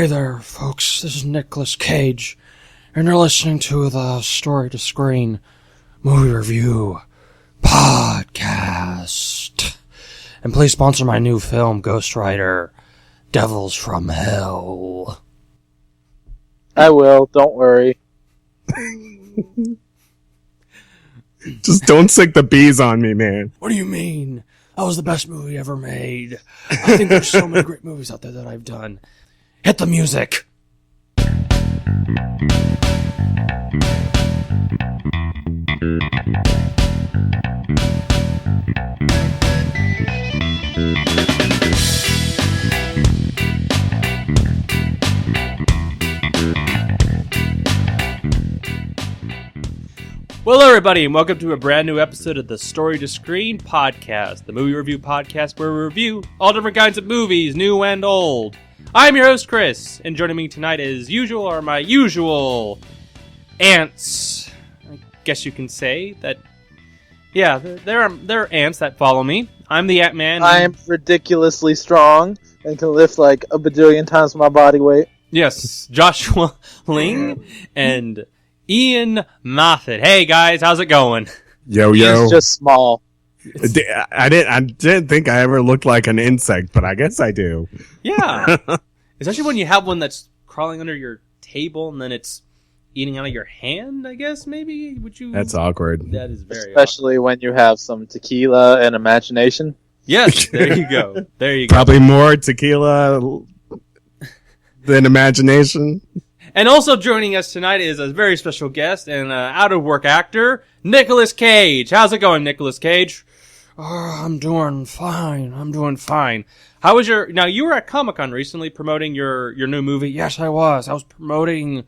Hey there, folks. This is Nicolas Cage, and you're listening to the Story to Screen Movie Review Podcast. And please sponsor my new film, Ghost Rider, Devils from Hell. I will, don't worry. Just don't sick the bees on me, man. What do you mean? That was the best movie ever made. I think there's so many great movies out there that I've done. Hit the music. Well, hello everybody, and welcome to a brand new episode of the Story to Screen Podcast, the movie review podcast where we review all different kinds of movies, new and old. I'm your host, Chris, and joining me tonight as usual are my usual ants. I guess you can say that, yeah, there are ants that follow me. I'm the Ant-Man. I'm ridiculously strong and can lift like a bajillion times my body weight. Yes, Joshua Ling and Ian Moffat. Hey guys, how's it going? Yo. He's just small. I didn't think I ever looked like an insect, but I guess I do. Yeah. Especially when you have one that's crawling under your table and then it's eating out of your hand, I guess, maybe? Would you? That's awkward. That is very Especially when you have some tequila and imagination. Yes, there you go. There you go. Probably more tequila than imagination. And also joining us tonight is a very special guest and out-of-work actor, Nicolas Cage. How's it going, Nicolas Cage? Oh, I'm doing fine. How was your... Now, you were at Comic-Con recently promoting your new movie. Yes, I was. I was promoting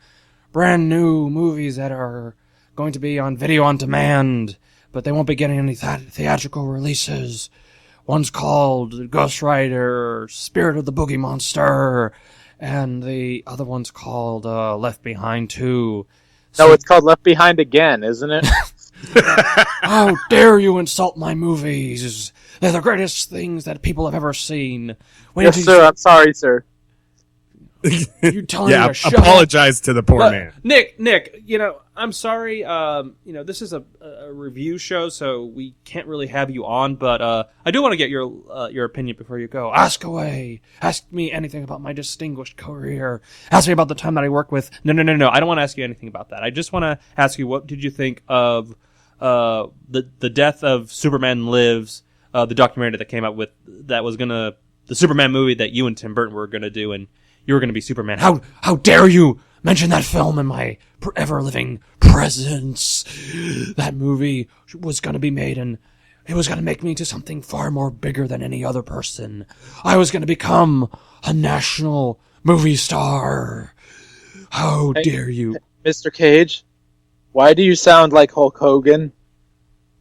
brand new movies that are going to be on video on demand, but they won't be getting any theatrical releases. One's called Ghost Rider, Spirit of the Boogie Monster, and the other one's called Left Behind 2. No, it's called Left Behind Again, isn't it? How dare you insult my movies? They're the greatest things that people have ever seen. Yes, sir. I'm sorry, sir. You telling me to shut apologize to the poor man. Nick, I'm sorry. This is a review show, so we can't really have you on, but I do want to get your opinion before you go. Ask away. Ask me anything about my distinguished career. Ask me about the time that I worked with... No. I don't want to ask you anything about that. I just want to ask you, what did you think of the death of Superman Lives, the documentary that came out with that was the Superman movie that you and Tim Burton were gonna do, and you were gonna be Superman. How dare you mention that film in my ever-living presence? That movie was gonna be made, and it was gonna make me into something far more bigger than any other person. I was gonna become a national movie star. How dare you? Mr. Cage, why do you sound like Hulk Hogan?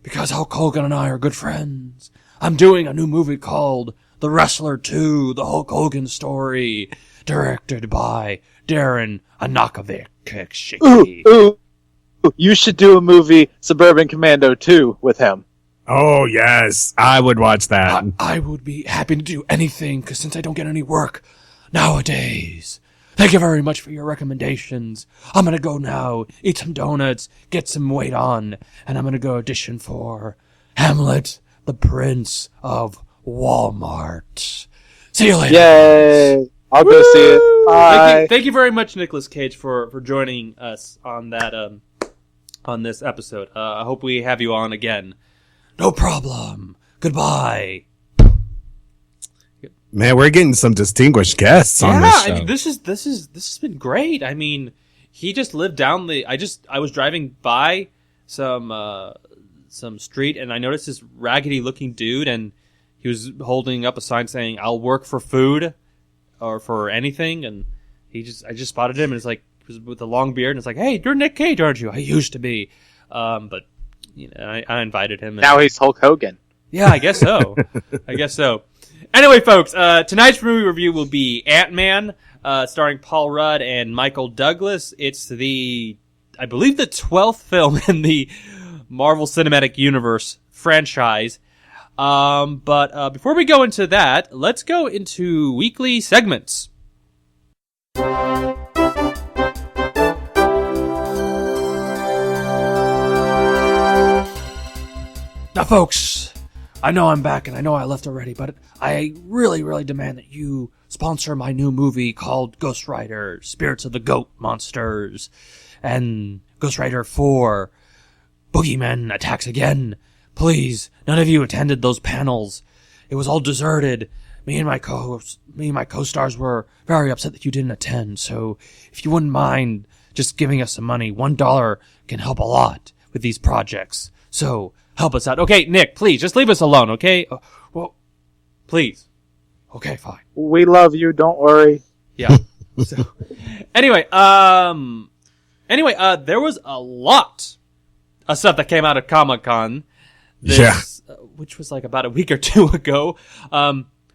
Because Hulk Hogan and I are good friends. I'm doing a new movie called The Wrestler 2, The Hulk Hogan Story, directed by Darren Aronofsky. Ooh. You should do a movie, Suburban Commando 2, with him. Oh, yes. I would watch that. I would be happy to do anything, because since I don't get any work nowadays. Thank you very much for your recommendations. I'm going to go now, eat some donuts, get some weight on, and I'm going to go audition for Hamlet, the Prince of Walmart. See you later. Yay! I'll go see it. Bye. Thank you very much, Nicolas Cage, for joining us on that on this episode. I hope we have you on again. No problem. Goodbye. Man, we're getting some distinguished guests on this show. I mean, this has been great. I mean, he just lived down I was driving by some street, and I noticed this raggedy looking dude, and he was holding up a sign saying, "I'll work for food or for anything," and I just spotted him, and it's like, he was with a long beard, and it's like, "Hey, you're Nick Cage, aren't you?" I used to be, but I invited him. Now he's Hulk Hogan. Yeah, I guess so. Anyway, folks, tonight's movie review will be Ant-Man, starring Paul Rudd and Michael Douglas. It's I believe the 12th film in the Marvel Cinematic Universe franchise. But before we go into that, let's go into weekly segments. Now, folks, I know I'm back and I know I left already, but I really, really demand that you sponsor my new movie called Ghost Rider, Spirits of the Goat Monsters, and Ghost Rider 4, Boogeyman Attacks Again. Please, none of you attended those panels. It was all deserted. Me and my co-stars were very upset that you didn't attend, so if you wouldn't mind just giving us some money, $1 can help a lot with these projects. So, help us out. Okay, Nick, please, just leave us alone, okay? Well, please. Okay, fine. We love you. Don't worry. Yeah. So, anyway, there was a lot of stuff that came out of Comic-Con. Which was like about a week or two ago.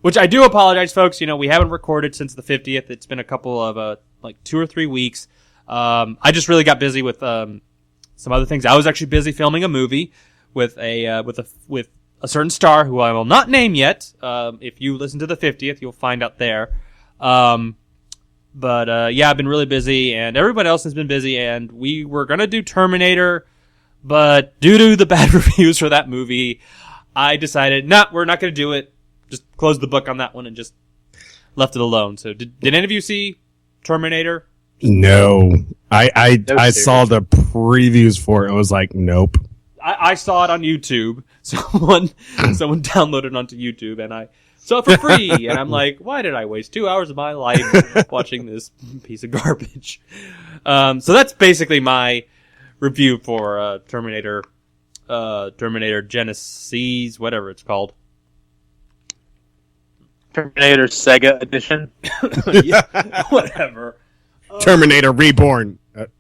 Which I do apologize, folks. You know, we haven't recorded since the 50th. It's been a couple of, 2 or 3 weeks. I just really got busy with, some other things. I was actually busy filming a movie with a certain star who I will not name yet. If you listen to the 50th, you'll find out there. I've been really busy and everybody else has been busy, and we were gonna do Terminator, but due to the bad reviews for that movie, I decided, we're not gonna do it. Just closed the book on that one and just left it alone. So did any of you see Terminator? No. I saw the previews for it and was like, nope. I saw it on YouTube. Someone downloaded it onto YouTube and I saw it for free. And I'm like, why did I waste 2 hours of my life watching this piece of garbage? So that's basically my review for Terminator Genesis, whatever it's called. Terminator Sega Edition. Yeah, whatever. Terminator Reborn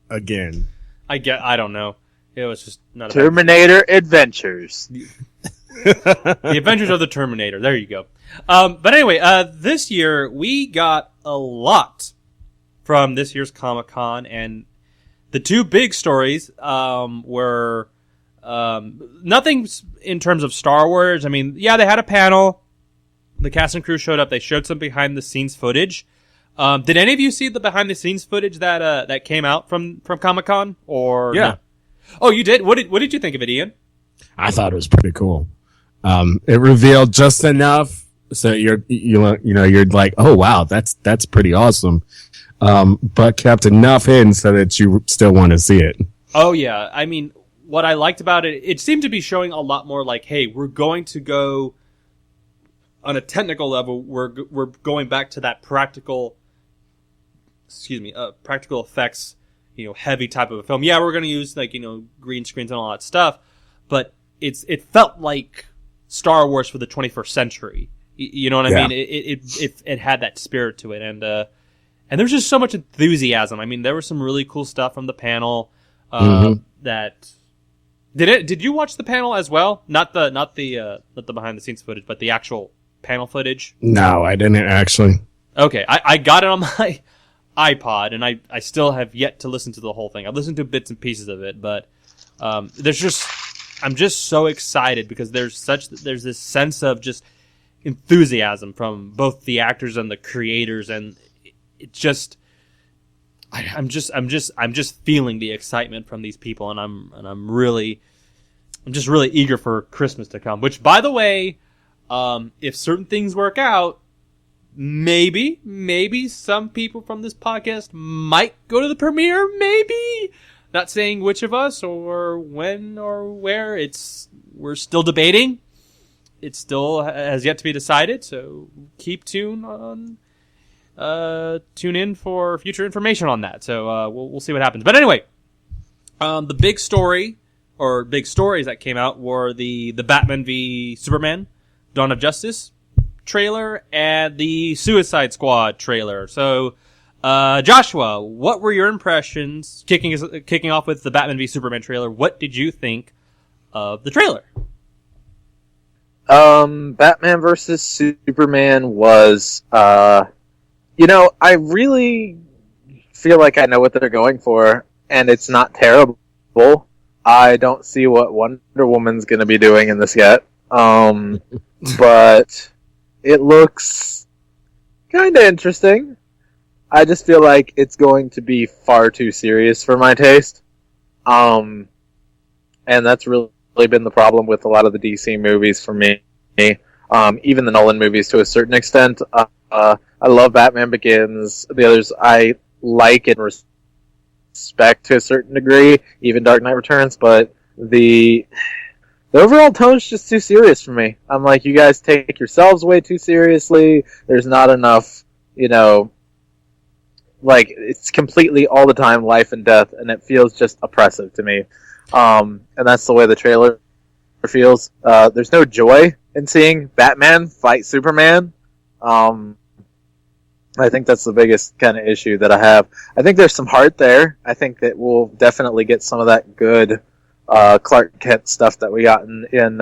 again. I don't know. It was just not Terminator Adventures. The Adventures of the Terminator. There you go. But anyway, this year we got a lot from this year's Comic-Con, and the two big stories were nothing in terms of Star Wars. I mean, yeah, they had a panel. The cast and crew showed up. They showed some behind-the-scenes footage. Did any of you see the behind-the-scenes footage that came out from Comic-Con? Or yeah. No? Oh, you did. What did you think of it, Ian? I thought it was pretty cool. It revealed just enough so you're like, oh wow, that's pretty awesome. But kept enough in so that you still want to see it. Oh yeah, I mean, what I liked about it, it seemed to be showing a lot more like, hey, we're going to go on a technical level. We're going back to that practical effects, heavy type of a film. Yeah, we're going to use green screens and all that stuff, but it felt like Star Wars for the 21st century. You know what I mean? It had that spirit to it, and there's just so much enthusiasm. I mean, there was some really cool stuff from the panel. That did you watch the panel as well? Not the behind the scenes footage, but the actual panel footage. No, I didn't actually. Okay, I got it on my iPod, and I still have yet to listen to the whole thing. I've listened to bits and pieces of it, but I'm just so excited because there's this sense of just enthusiasm from both the actors and the creators, and it just I'm just feeling the excitement from these people, and I'm just really eager for Christmas to come. Which, by the way, if certain things work out, maybe some people from this podcast might go to the premiere. Maybe, not saying which of us or when or where. We're still debating. It still has yet to be decided. So keep tuned tune in for future information on that. So we'll see what happens. But anyway, the big story or big stories that came out were the Batman v Superman Dawn of Justice trailer and the Suicide Squad trailer. So Joshua, what were your impressions kicking off with the Batman v Superman trailer? What did you think of the trailer? Batman versus Superman was I really feel like I know what they're going for, and it's not terrible. I don't see what Wonder Woman's going to be doing in this yet. But it looks kind of interesting. I just feel like it's going to be far too serious for my taste. And that's really been the problem with a lot of the DC movies for me. Even the Nolan movies to a certain extent. I love Batman Begins. The others I like and respect to a certain degree, even Dark Knight Returns, but the overall tone's just too serious for me. I'm like, you guys take yourselves way too seriously. There's not enough, like, it's completely all the time life and death, and it feels just oppressive to me. And that's the way the trailer feels. There's no joy in seeing Batman fight Superman. I think that's the biggest kind of issue that I have. I think there's some heart there. I think that we'll definitely get some of that good Clark Kent stuff that we got in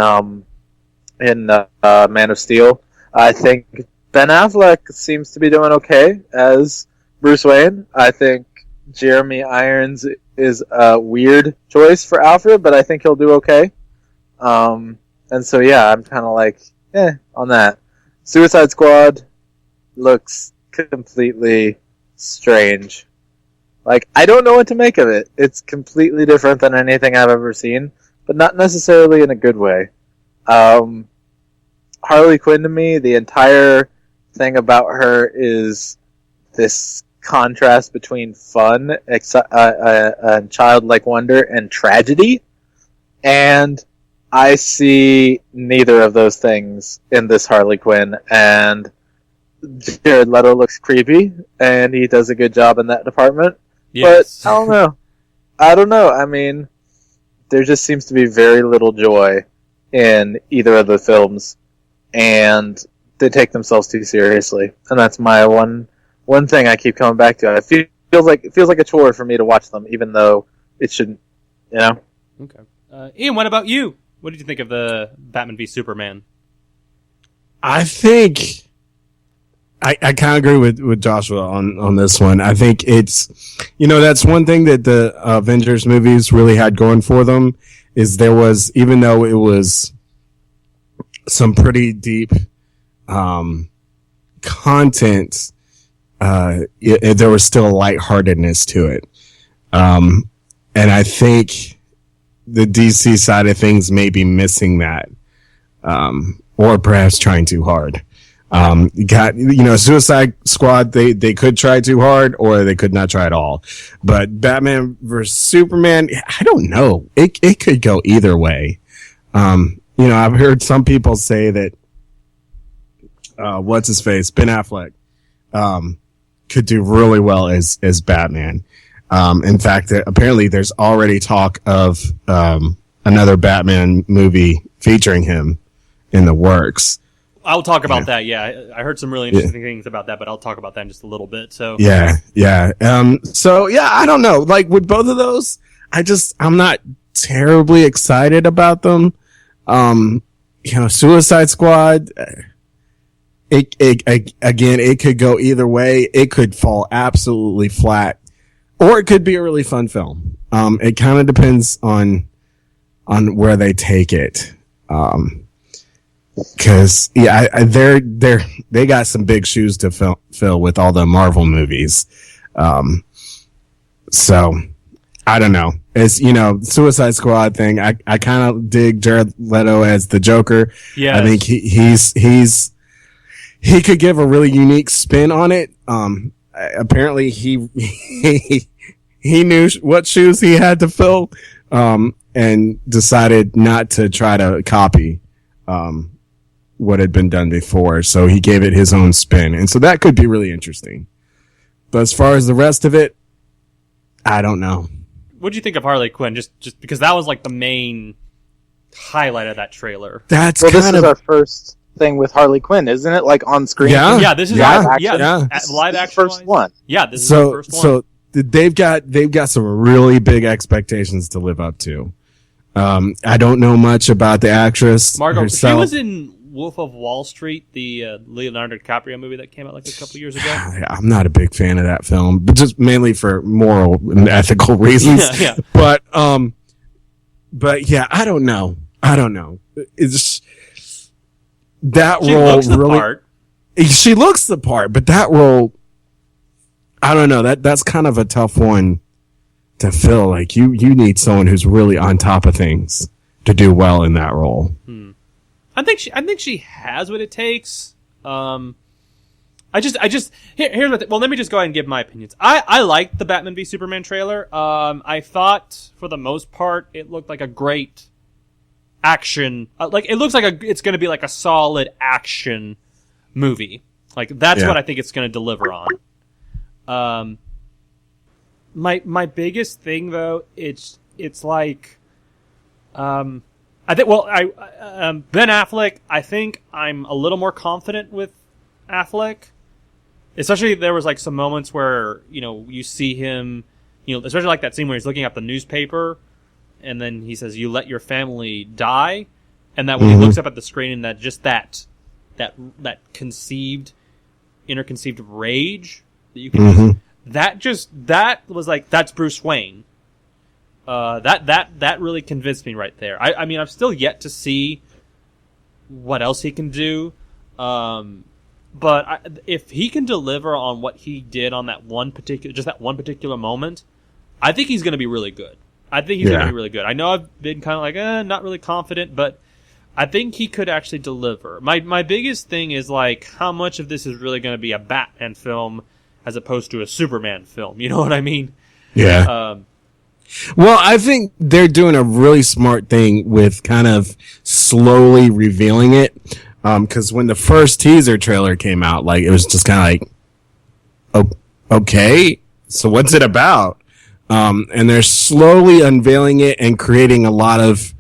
Man of Steel. I think Ben Affleck seems to be doing okay as Bruce Wayne. I think Jeremy Irons is a weird choice for Alfred, but I think he'll do okay. And so, yeah, I'm kind of like, on that. Suicide Squad looks completely strange. Like, I don't know what to make of it. It's completely different than anything I've ever seen, but not necessarily in a good way. Harley Quinn, to me, the entire thing about her is this contrast between fun and childlike wonder and tragedy, and I see neither of those things in this Harley Quinn, and Jared Leto looks creepy, and he does a good job in that department. Yes. But I don't know. I mean, there just seems to be very little joy in either of the films, and they take themselves too seriously. And that's my one thing I keep coming back to. It feels like a chore for me to watch them, even though it shouldn't. Okay. Ian, what about you? What did you think of the Batman v Superman? I think I kind of agree with Joshua on this one. I think it's, that's one thing that the Avengers movies really had going for them, is there was, even though it was some pretty deep content, there was still a lightheartedness to it. And I think the DC side of things may be missing that, or perhaps trying too hard. Suicide Squad, they could try too hard, or they could not try at all. But Batman versus Superman, I don't know. It could go either way. I've heard some people say that, what's his face, Ben Affleck, could do really well as Batman. In fact, apparently there's already talk of, another Batman movie featuring him in the works. I'll talk about that. Yeah, I heard some really interesting things about that, but I'll talk about that in just a little bit. So yeah. I don't know. Like with both of those, I'm not terribly excited about them. Suicide Squad. It could go either way. It could fall absolutely flat, or it could be a really fun film. It kind of depends on where they take it. Cause they got some big shoes to fill with all the Marvel movies. So I don't know. It's, Suicide Squad thing. I kind of dig Jared Leto as the Joker. Yeah. I think he could give a really unique spin on it. Apparently he knew what shoes he had to fill, and decided not to try to copy, what had been done before. So he gave it his own spin. And so that could be really interesting. But as far as the rest of it, I don't know. What do you think of Harley Quinn? Just because that was like the main highlight of that trailer. This is our first thing with Harley Quinn, isn't it? Like on screen. Yeah. This is live action. First one. Yeah. This is the first one. So they've got some really big expectations to live up to. I don't know much about the actress. Margot, herself. she was in Wolf of Wall Street, the Leonardo DiCaprio movie that came out like a couple years ago. I'm not a big fan of that film, but just mainly for moral and ethical reasons. Yeah. But yeah, I don't know. It's that she role looks the really. Part. She looks the part, but that role, I don't know. That's kind of a tough one to fill. Like you need someone who's really on top of things to do well in that role. I think she has what it takes. Here's what. Well, let me just go ahead and give my opinions. I liked the Batman v Superman trailer. I thought for the most part it looked like a great action. It looks like it's going to be like a solid action movie. Like that's what I think it's going to deliver on. My biggest thing though, it's like, I think. Well, Ben Affleck. I think I'm a little more confident with Affleck. Especially there was like some moments where, you see him, especially like that scene where he's looking at the newspaper and then he says, "You let your family die." And that when he looks up at the screen and that just that interconceived rage that you can that was like, that's Bruce Wayne. That really convinced me right there. I mean, I've still yet to see what else he can do. But if he can deliver on what he did on that one particular moment, I think he's going to be really good. I know I've been kind of like, not really confident, but I think he could actually deliver. My biggest thing is like, how much of this is really going to be a Batman film as opposed to a Superman film? You know what I mean? Yeah. Well, I think they're doing a really smart thing with kind of slowly revealing it. Because when the first teaser trailer came out, like, it was just kind of like, okay, so what's it about? And they're slowly unveiling it and creating a lot of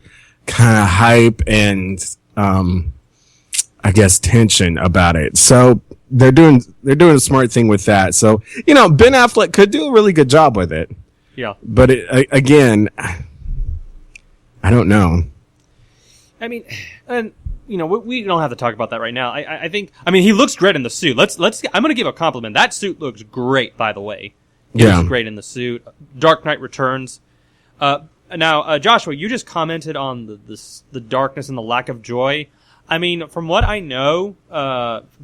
kind of hype and, I guess, tension about it. So they're doing a smart thing with that. So, Ben Affleck could do a really good job with it. Yeah. But again, I don't know. I mean, and we don't have to talk about that right now. I think he looks great in the suit. I'm going to give a compliment. That suit looks great, by the way. He looks great in the suit. Dark Knight Returns. Now, Joshua, you just commented on the darkness and the lack of joy. I mean, from what I know,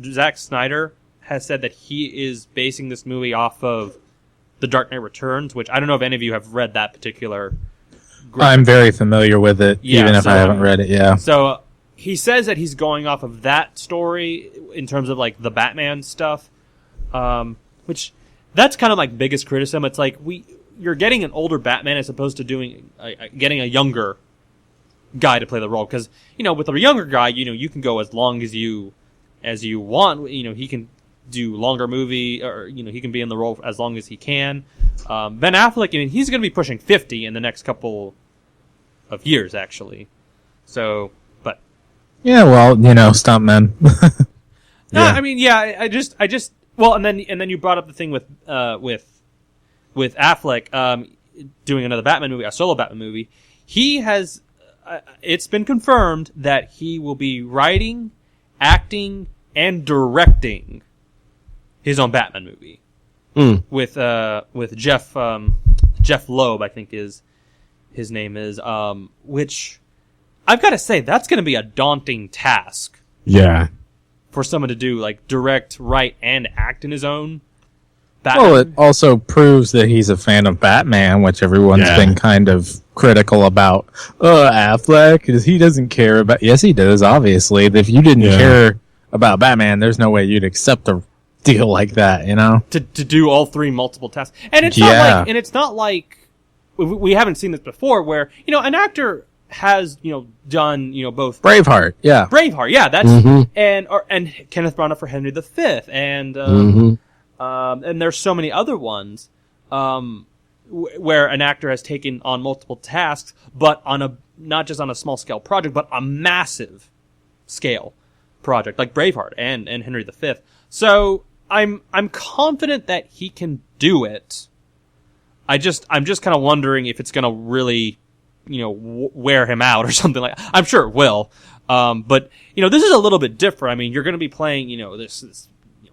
Zack Snyder has said that he is basing this movie off of The Dark Knight Returns, which I don't know if any of you have read that particular. I'm very familiar with it, even if I haven't read it. Yeah. So he says that he's going off of that story in terms of like the Batman stuff, which that's kind of like biggest criticism. It's like you're getting an older Batman as opposed to getting a younger guy to play the role, because with a younger guy, you can go as long as you want. He can do longer movie, or he can be in the role as long as he can. Ben Affleck, he's going to be pushing 50 in the next couple of years, actually. So, but yeah, well, stuntmen. No, I mean, yeah, I just well, and then you brought up the thing with Affleck doing another Batman movie, a solo Batman movie. He has it's been confirmed that he will be writing, acting, and directing his own Batman movie with Jeff Loeb, I think his name is, which I've got to say, that's going to be a daunting task. Yeah. For someone to do, like, direct, write, and act in his own Batman. Well, it also proves that he's a fan of Batman, which everyone's been kind of critical about. Affleck, because he doesn't care about... Yes, he does, obviously. If you didn't care about Batman, there's no way you'd accept a deal like that, To do all three multiple tasks. And it's not like... We haven't seen this before, where, an actor has, done, both Braveheart, that's and Kenneth Branagh for Henry V, and there's so many other ones where an actor has taken on multiple tasks, but on not just on a small scale project, but a massive scale project like Braveheart and Henry V. So I'm confident that he can do it. I'm just kind of wondering if it's going to really, wear him out or something like. I'm sure it will, but this is a little bit different. I mean, you're going to be playing, this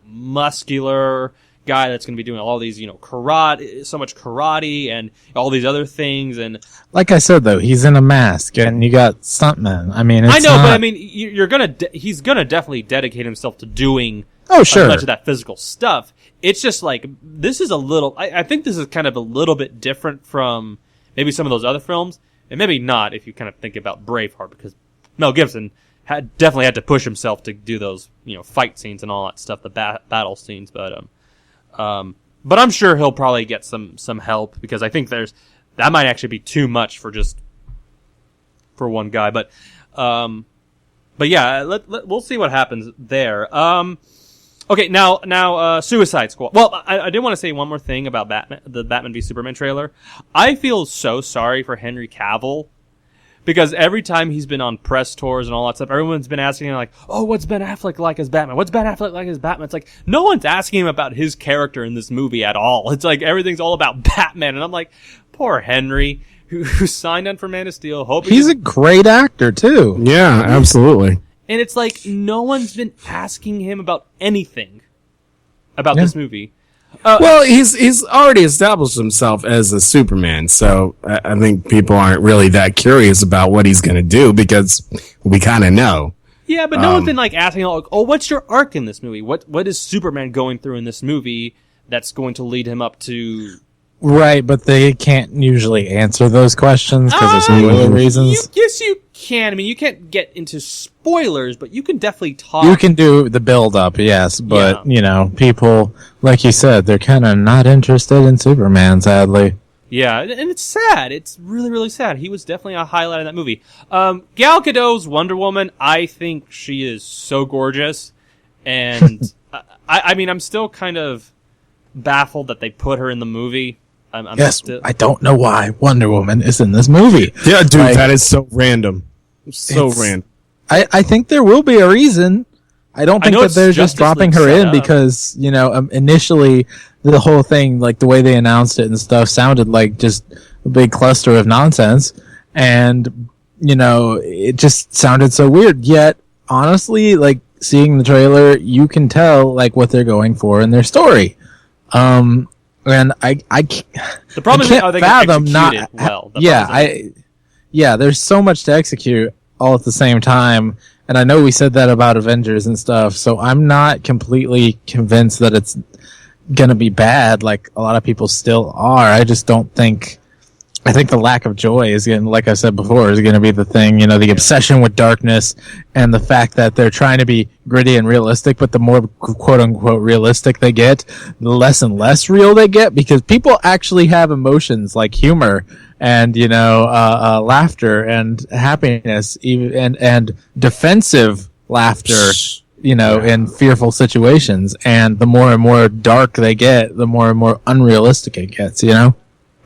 muscular guy that's going to be doing all these, karate, so much karate and all these other things. And like I said, though, he's in a mask and you got stuntmen. I mean, but I mean, he's going to definitely dedicate himself to doing much of that physical stuff. It's just like, this is a little, I think this is kind of a little bit different from maybe some of those other films, and maybe not if you kind of think about Braveheart, because Mel Gibson definitely had to push himself to do those, fight scenes and all that stuff, the battle scenes. But I'm sure he'll probably get some help, because I think that might actually be too much for one guy. But yeah, we'll see what happens there. Okay, now Suicide Squad. Well, I did want to say one more thing about the Batman v Superman trailer. I feel so sorry for Henry Cavill, because every time he's been on press tours and all that stuff, everyone's been asking him, like, oh, what's Ben Affleck like as Batman? What's Ben Affleck like as Batman? It's like, no one's asking him about his character in this movie at all. It's like, everything's all about Batman. And I'm like, poor Henry, who signed on for Man of Steel. He's a great actor, too. Yeah, absolutely. And it's like, no one's been asking him about anything about this movie. Well, he's already established himself as a Superman, so I think people aren't really that curious about what he's going to do, because we kind of know. Yeah, but no one's been like asking, like, oh, what's your arc in this movie? What is Superman going through in this movie that's going to lead him up to... Right, but they can't usually answer those questions because of spoiler reasons. Yes, you can. I mean, you can't get into spoilers, but you can definitely talk. You can do the build-up, yes, but, people, like you said, they're kind of not interested in Superman, sadly. Yeah, and it's sad. It's really, really sad. He was definitely a highlight of that movie. Gal Gadot's Wonder Woman, I think she is so gorgeous, and I mean, I'm still kind of baffled that they put her in the movie. I don't know why Wonder Woman is in this movie. Yeah, dude, that is so random. So random. I think there will be a reason. I don't think that they're just dropping her in because, initially the whole thing, like the way they announced it and stuff, sounded like just a big cluster of nonsense. And, it just sounded so weird. Yet, honestly, like seeing the trailer, you can tell like what they're going for in their story. And the problem is how they fathom execute it well. There's so much to execute all at the same time, and I know we said that about Avengers and stuff, so I'm not completely convinced that it's gonna be bad like a lot of people still are. I just don't think. I think the lack of joy is going, like I said before, is going to be the thing. The obsession with darkness and the fact that they're trying to be gritty and realistic, but the more quote unquote realistic they get, the less and less real they get, because people actually have emotions like humor and laughter and happiness, even and defensive laughter. In fearful situations, and the more and more dark they get, the more and more unrealistic it gets.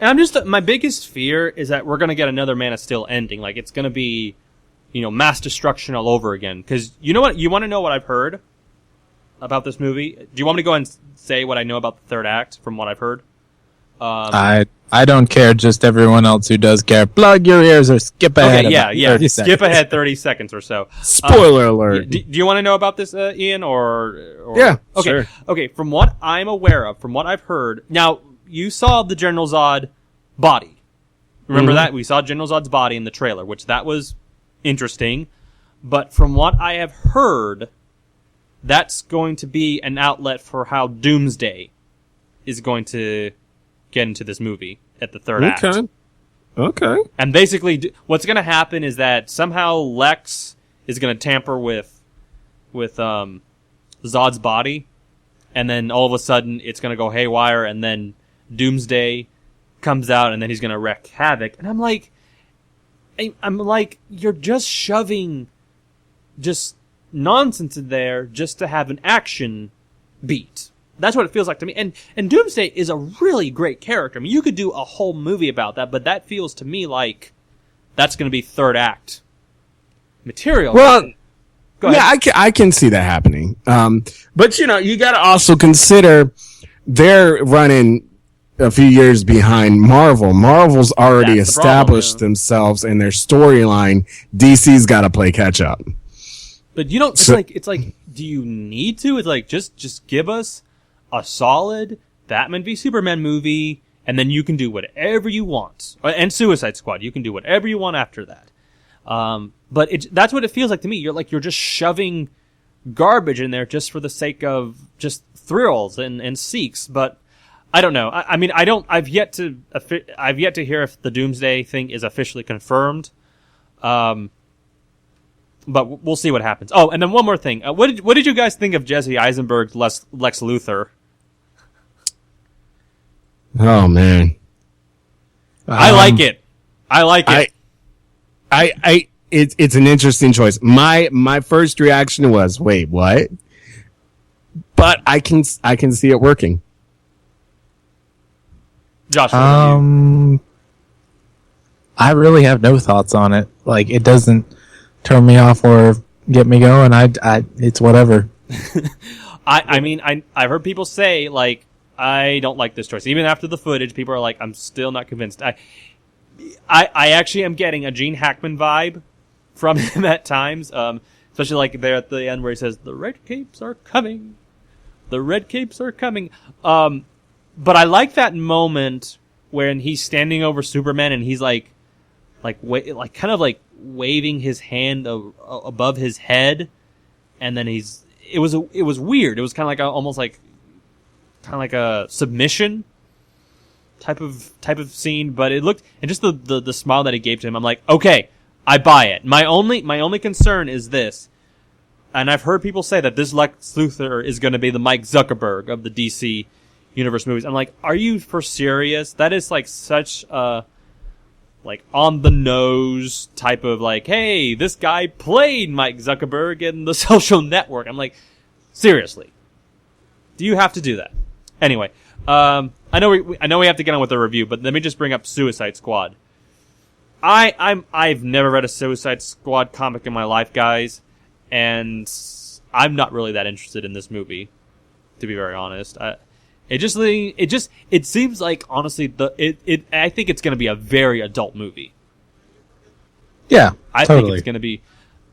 And my biggest fear is that we're going to get another Man of Steel ending. Like, it's going to be, mass destruction all over again. Because, you know what? You want to know what I've heard about this movie? Do you want me to go and say what I know about the third act from what I've heard? I don't care. Just everyone else who does care. Plug your ears or skip ahead. Okay, yeah. Skip ahead 30 seconds or so. Spoiler alert. Do you want to know about this, Ian? Or yeah, okay. Sure. Okay, from what I'm aware of, from what I've heard... Now, you saw the General Zod body. Remember that? We saw General Zod's body in the trailer, which that was interesting. But from what I have heard, that's going to be an outlet for how Doomsday is going to get into this movie at the third act. Okay. And basically, what's going to happen is that somehow Lex is going to tamper with Zod's body, and then all of a sudden it's going to go haywire, and then Doomsday comes out, and then he's going to wreak havoc. And I'm like, you're just shoving just nonsense in there just to have an action beat. That's what it feels like to me. And Doomsday is a really great character. I mean, you could do a whole movie about that, but that feels to me like that's going to be third act material. Well, go ahead. Yeah, I can see that happening. But you got to also consider they're running a few years behind Marvel. Marvel's already established themselves in their storyline. DC's got to play catch up. But you don't. It's like, do you need to? It's like just give us a solid Batman v Superman movie, and then you can do whatever you want. And Suicide Squad, you can do whatever you want after that. But that's what it feels like to me. You're just shoving garbage in there just for the sake of just thrills and seeks. But I don't know. I mean, I don't. I've yet to hear if the Doomsday thing is officially confirmed. But we'll see what happens. Oh, and then one more thing. What did you guys think of Jesse Eisenberg's Lex Luthor? Oh man, I like it. I like it. It's an interesting choice. My first reaction was, wait, what? But I can see it working. Josh, what about you? I really have no thoughts on it. Like, it doesn't turn me off or get me going. It's whatever. I mean, I've heard people say, like, I don't like this choice. Even after the footage, people are like, I'm still not convinced. I actually am getting a Gene Hackman vibe from him at times, especially like there at the end where he says, "The red capes are coming. The red capes are coming." But I like that moment when he's standing over Superman and he's like kind of like waving his hand above his head, and then it was weird. It was kind of like almost like a submission type of scene, but it looked, and just the smile that he gave to him, I'm like, okay, I buy it. My only concern is this, and I've heard people say that this Lex Luthor is going to be the Mike Zuckerberg of the DC Universe movies. I'm like, are you for serious? That is like such a like on the nose type of like, hey, this guy played Mike Zuckerberg in The Social Network. I'm like, seriously, do you have to do that? Anyway, I know we have to get on with the review, but let me just bring up Suicide Squad. I've never read a Suicide Squad comic in my life, guys, and I'm not really that interested in this movie, to be very honest. It seems like, honestly, I think it's going to be a very adult movie. Yeah, I totally. think it's going to be,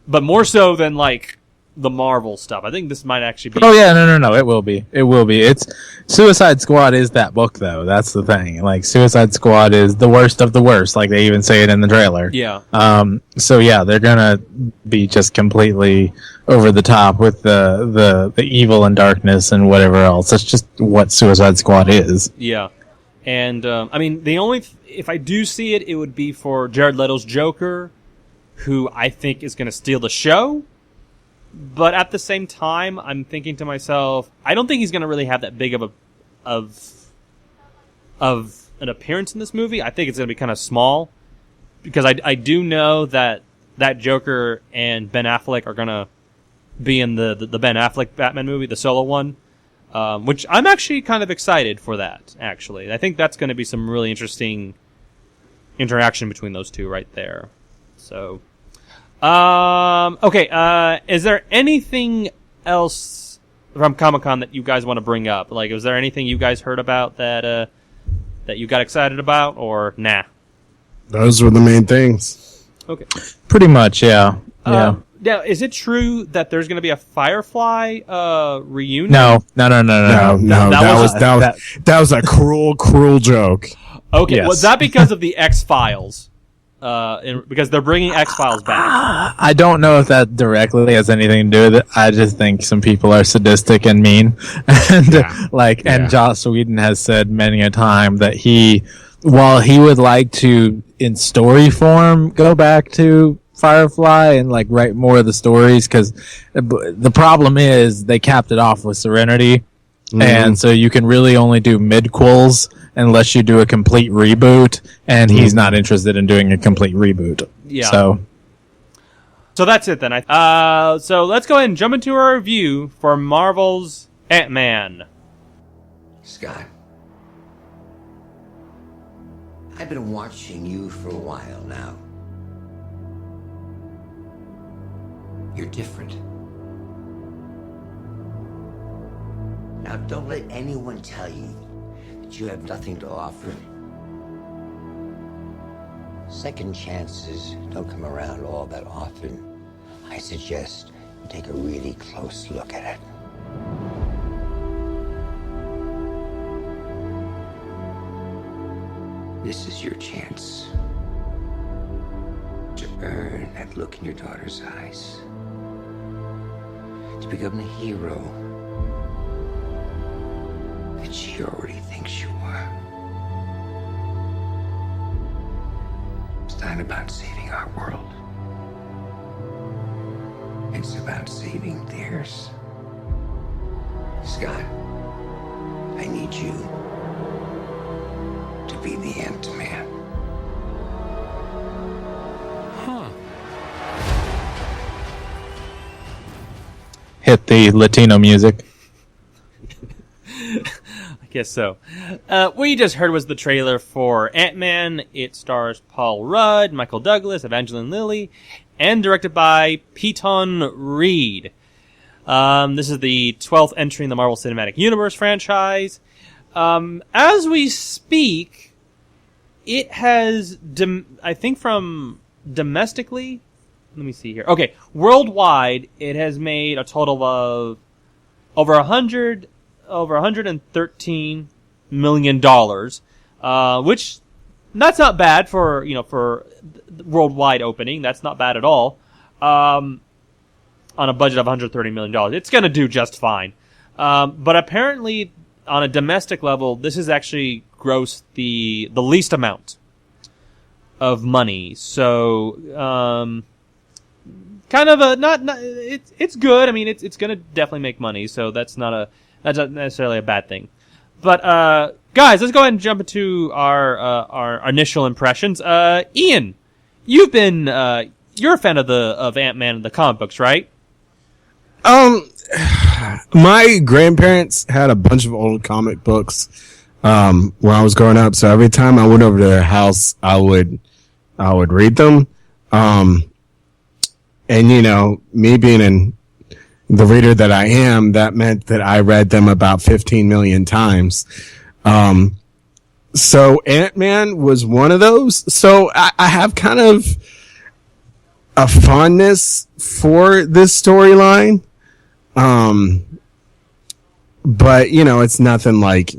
but more so than like the Marvel stuff. I think this might actually be. Oh yeah, no, it will be. It will be. It's Suicide Squad is that book though. That's the thing. Like, Suicide Squad is the worst of the worst. Like, they even say it in the trailer. Yeah. So yeah, they're gonna be just completely over the top with the evil and darkness and whatever else. That's just what Suicide Squad is. Yeah. And I mean, if I do see it, it would be for Jared Leto's Joker, who I think is going to steal the show. But at the same time, I'm thinking to myself, I don't think he's going to really have that big of an appearance in this movie. I think it's going to be kind of small, because I do know that Joker and Ben Affleck are going to be in the Ben Affleck Batman movie, the solo one, which I'm actually kind of excited for that, actually. I think that's going to be some really interesting interaction between those two right there. So... okay, is there anything else from Comic-Con that you guys want to bring up? Like, is there anything you guys heard about that you got excited about, or nah? Those were the main things. Okay. Pretty much, yeah. Yeah. Now, is it true that there's going to be a Firefly reunion? No. That was a cruel joke. Okay, Yes. was that because of the X-Files? Because they're bringing X-Files back. I don't know if that directly has anything to do with it. I just think some people are sadistic and mean. And and Joss Whedon has said many a time that while he would like to, in story form, go back to Firefly and like write more of the stories, because the problem is they capped it off with Serenity. Mm-hmm. And so you can really only do midquels unless you do a complete reboot, and he's not interested in doing a complete reboot. Yeah. So that's it then. So let's go ahead and jump into our review for Marvel's Ant-Man. Scott, I've been watching you for a while now. You're different. Now, don't let anyone tell you that you have nothing to offer. Second chances don't come around all that often. I suggest you take a really close look at it. This is your chance to earn that look in your daughter's eyes, to become the hero that she already thinks you are. It's not about saving our world. It's about saving theirs. Scott, I need you to be the Ant-Man. Hit the Latino music. I guess so. What you just heard was the trailer for Ant-Man. It stars Paul Rudd, Michael Douglas, Evangeline Lilly, and directed by Peyton Reed. This is the 12th entry in the Marvel Cinematic Universe franchise. As we speak, it has, I think from domestically, let me see here. Okay, worldwide, it has made a total of over $113 million, which that's not bad for worldwide opening. That's not bad at all. On a budget of $130 million, it's going to do just fine. But apparently, on a domestic level, this is actually grossed the least amount of money. So, kind of it's good. I mean, it's going to definitely make money. So that's not necessarily a bad thing. But guys, let's go ahead and jump into our initial impressions. Ian, you're a fan of Ant-Man and the comic books, right? My grandparents had a bunch of old comic books when I was growing up, so every time I went over to their house, I would read them. And me being the reader that I am, that meant that I read them about 15 million times. So Ant-Man was one of those. So I have kind of a fondness for this storyline. But it's nothing like,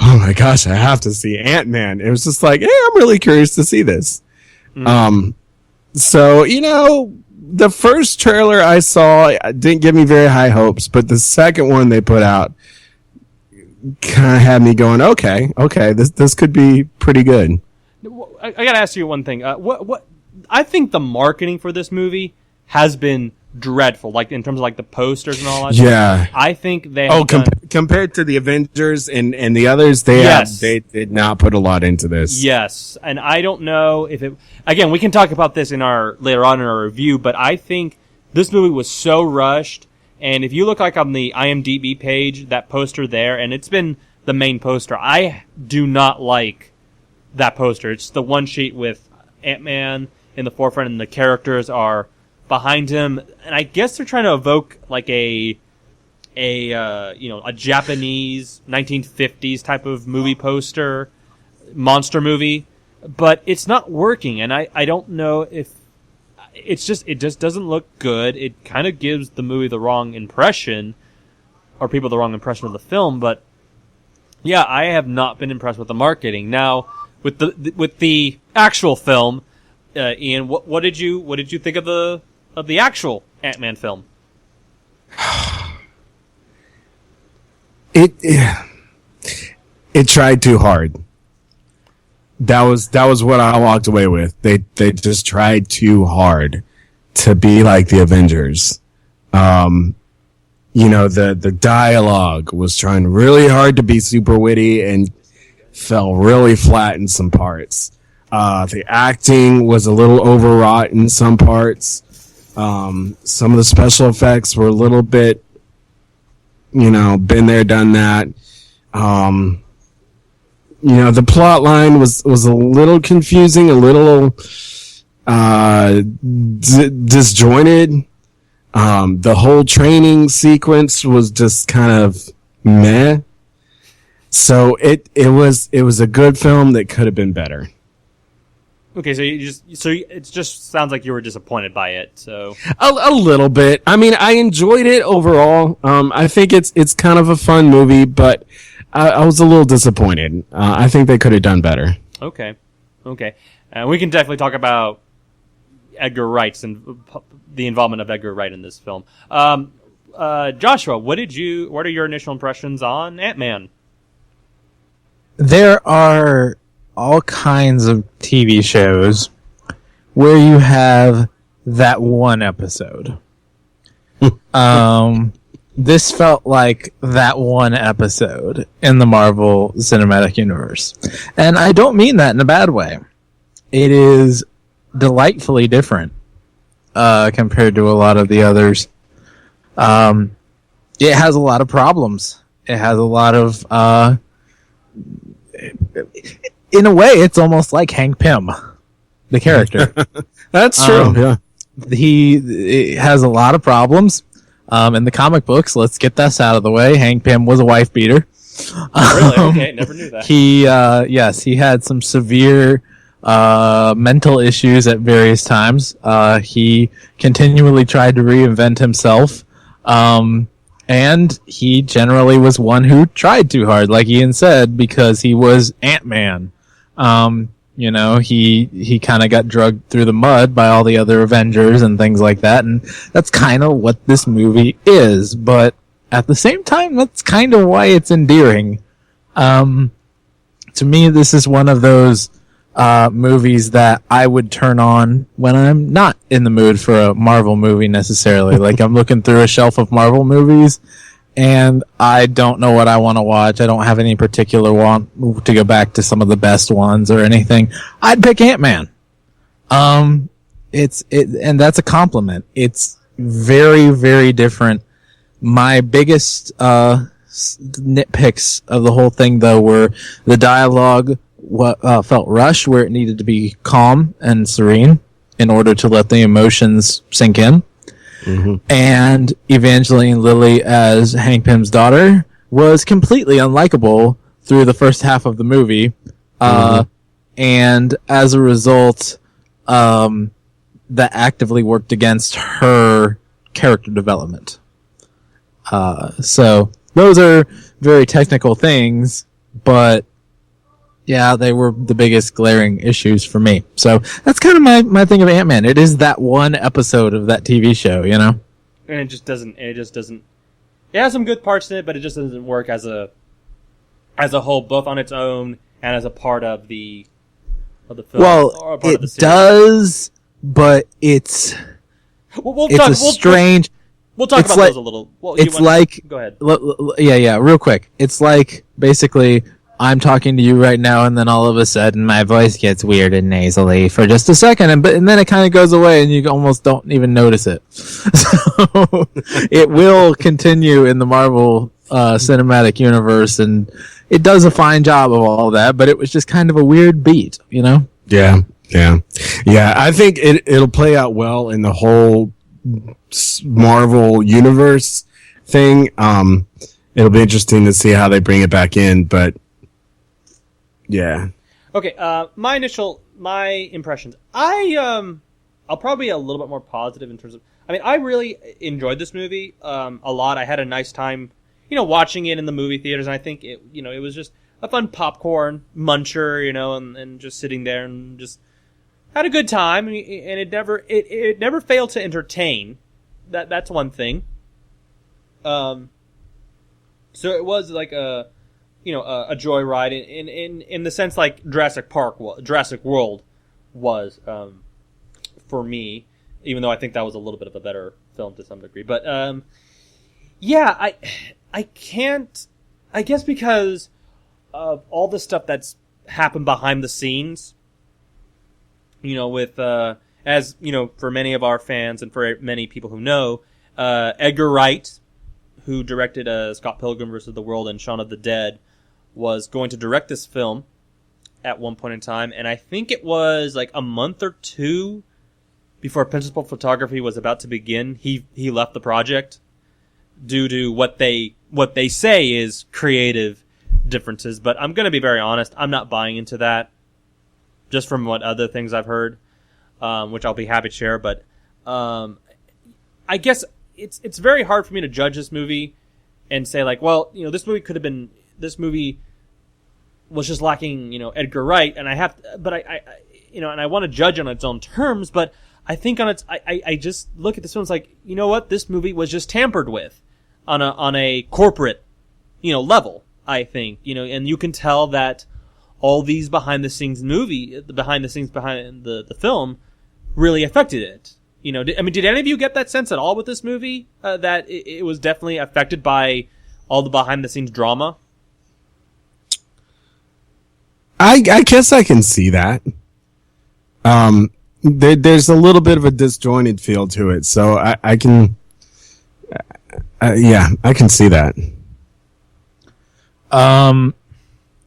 oh my gosh, I have to see Ant-Man. It was just like, hey, I'm really curious to see this. Mm-hmm. So, the first trailer I saw didn't give me very high hopes, but the second one they put out kind of had me going, okay, this could be pretty good. I gotta ask you one thing. What I think the marketing for this movie has been dreadful, like in terms of like the posters and all that. Yeah, stuff. I think they compared to the Avengers and the others, they did not put a lot into this. Yes, and I don't know if it. Again, we can talk about this later on in our review, but I think this movie was so rushed. And if you look like on the IMDb page, that poster there, and it's been the main poster, I do not like that poster. It's the one sheet with Ant-Man in the forefront, and the characters are behind him, and I guess they're trying to evoke like a Japanese 1950s type of movie poster, monster movie, but it's not working, and I don't know if it just doesn't look good. It kind of gives the movie the wrong impression, or people the wrong impression of the film. But yeah, I have not been impressed with the marketing. Now with the actual film, Ian, what did you think of the actual Ant-Man film? It tried too hard. That was what I walked away with. They just tried too hard to be like the Avengers. The dialogue was trying really hard to be super witty and fell really flat in some parts. The acting was a little overwrought in some parts. Some of the special effects were a little bit, been there, done that. The plot line was a little confusing, a little disjointed. The whole training sequence was just kind of meh. So it was a good film that could have been better. Okay, so it just sounds like you were disappointed by it. So a little bit. I mean, I enjoyed it overall. I think it's kind of a fun movie, but I was a little disappointed. I think they could have done better. Okay. We can definitely talk about Edgar Wright's and the involvement of Edgar Wright in this film. Joshua, what are your initial impressions on Ant-Man? there are all kinds of TV shows where you have that one episode. This felt like that one episode in the Marvel Cinematic Universe. And I don't mean that in a bad way. It is delightfully different compared to a lot of the others. It has a lot of problems. It has a lot of... in a way, it's almost like Hank Pym, the character. That's true. Yeah. He has a lot of problems. In the comic books, let's get this out of the way. Hank Pym was a wife beater. Really? Okay, never knew that. He had some severe mental issues at various times. He continually tried to reinvent himself. And he generally was one who tried too hard, like Ian said, because he was Ant-Man. He kind of got dragged through the mud by all the other Avengers and things like that, and that's kind of what this movie is. But at the same time, that's kind of why it's endearing. To me, this is one of those movies that I would turn on when I'm not in the mood for a Marvel movie necessarily. Like, I'm looking through a shelf of Marvel movies, and I don't know what I want to watch. I don't have any particular want to go back to some of the best ones or anything. I'd pick Ant-Man. And that's a compliment. It's very, very different. My biggest nitpicks of the whole thing, though, were the dialogue felt rushed, where it needed to be calm and serene in order to let the emotions sink in. Mm-hmm. And Evangeline Lily as Hank Pym's daughter was completely unlikable through the first half of the movie. And as a result, that actively worked against her character development. So those are very technical things, but yeah, they were the biggest glaring issues for me. So that's kind of my thing of Ant-Man. It is that one episode of that TV show, you know? And it just doesn't. It has some good parts in it, but it just doesn't work as a whole, both on its own and as a part of the film. Well, it does, but it's strange. We'll talk about those a little. Well, go ahead. Yeah, real quick. It's like basically I'm talking to you right now, and then all of a sudden my voice gets weird and nasally for just a second, and then it kind of goes away, and you almost don't even notice it. So it will continue in the Marvel cinematic universe, and it does a fine job of all that, but it was just kind of a weird beat, you know? Yeah. I think it'll play out well in the whole Marvel universe thing. It'll be interesting to see how they bring it back in, but yeah. Okay. My impressions. I'll probably be a little bit more positive in terms of. I mean, I really enjoyed this movie a lot. I had a nice time, watching it in the movie theaters. And I think it was just a fun popcorn muncher, and just sitting there and just had a good time. And it never failed to entertain. That's one thing. So it was like a joyride in the sense like Jurassic World was for me, even though I think that was a little bit of a better film to some degree. But I can't, I guess because of all the stuff that's happened behind the scenes, with as for many of our fans and for many people who know, Edgar Wright, who directed Scott Pilgrim vs. the World and Shaun of the Dead, was going to direct this film at one point in time, and I think it was like a month or two before principal photography was about to begin. He left the project due to what they say is creative differences. But I'm going to be very honest, I'm not buying into that, just from what other things I've heard, which I'll be happy to share. But I guess it's very hard for me to judge this movie and say like, well, this movie was just lacking, Edgar Wright, and I want to judge on its own terms, but I think I just look at this film, it's like, you know what, this movie was just tampered with on a corporate, level. I think, and you can tell that all these behind the scenes behind the film really affected it. Did any of you get that sense at all with this movie, that it was definitely affected by all the behind the scenes drama? I guess I can see that. There's a little bit of a disjointed feel to it, so I can, I can see that.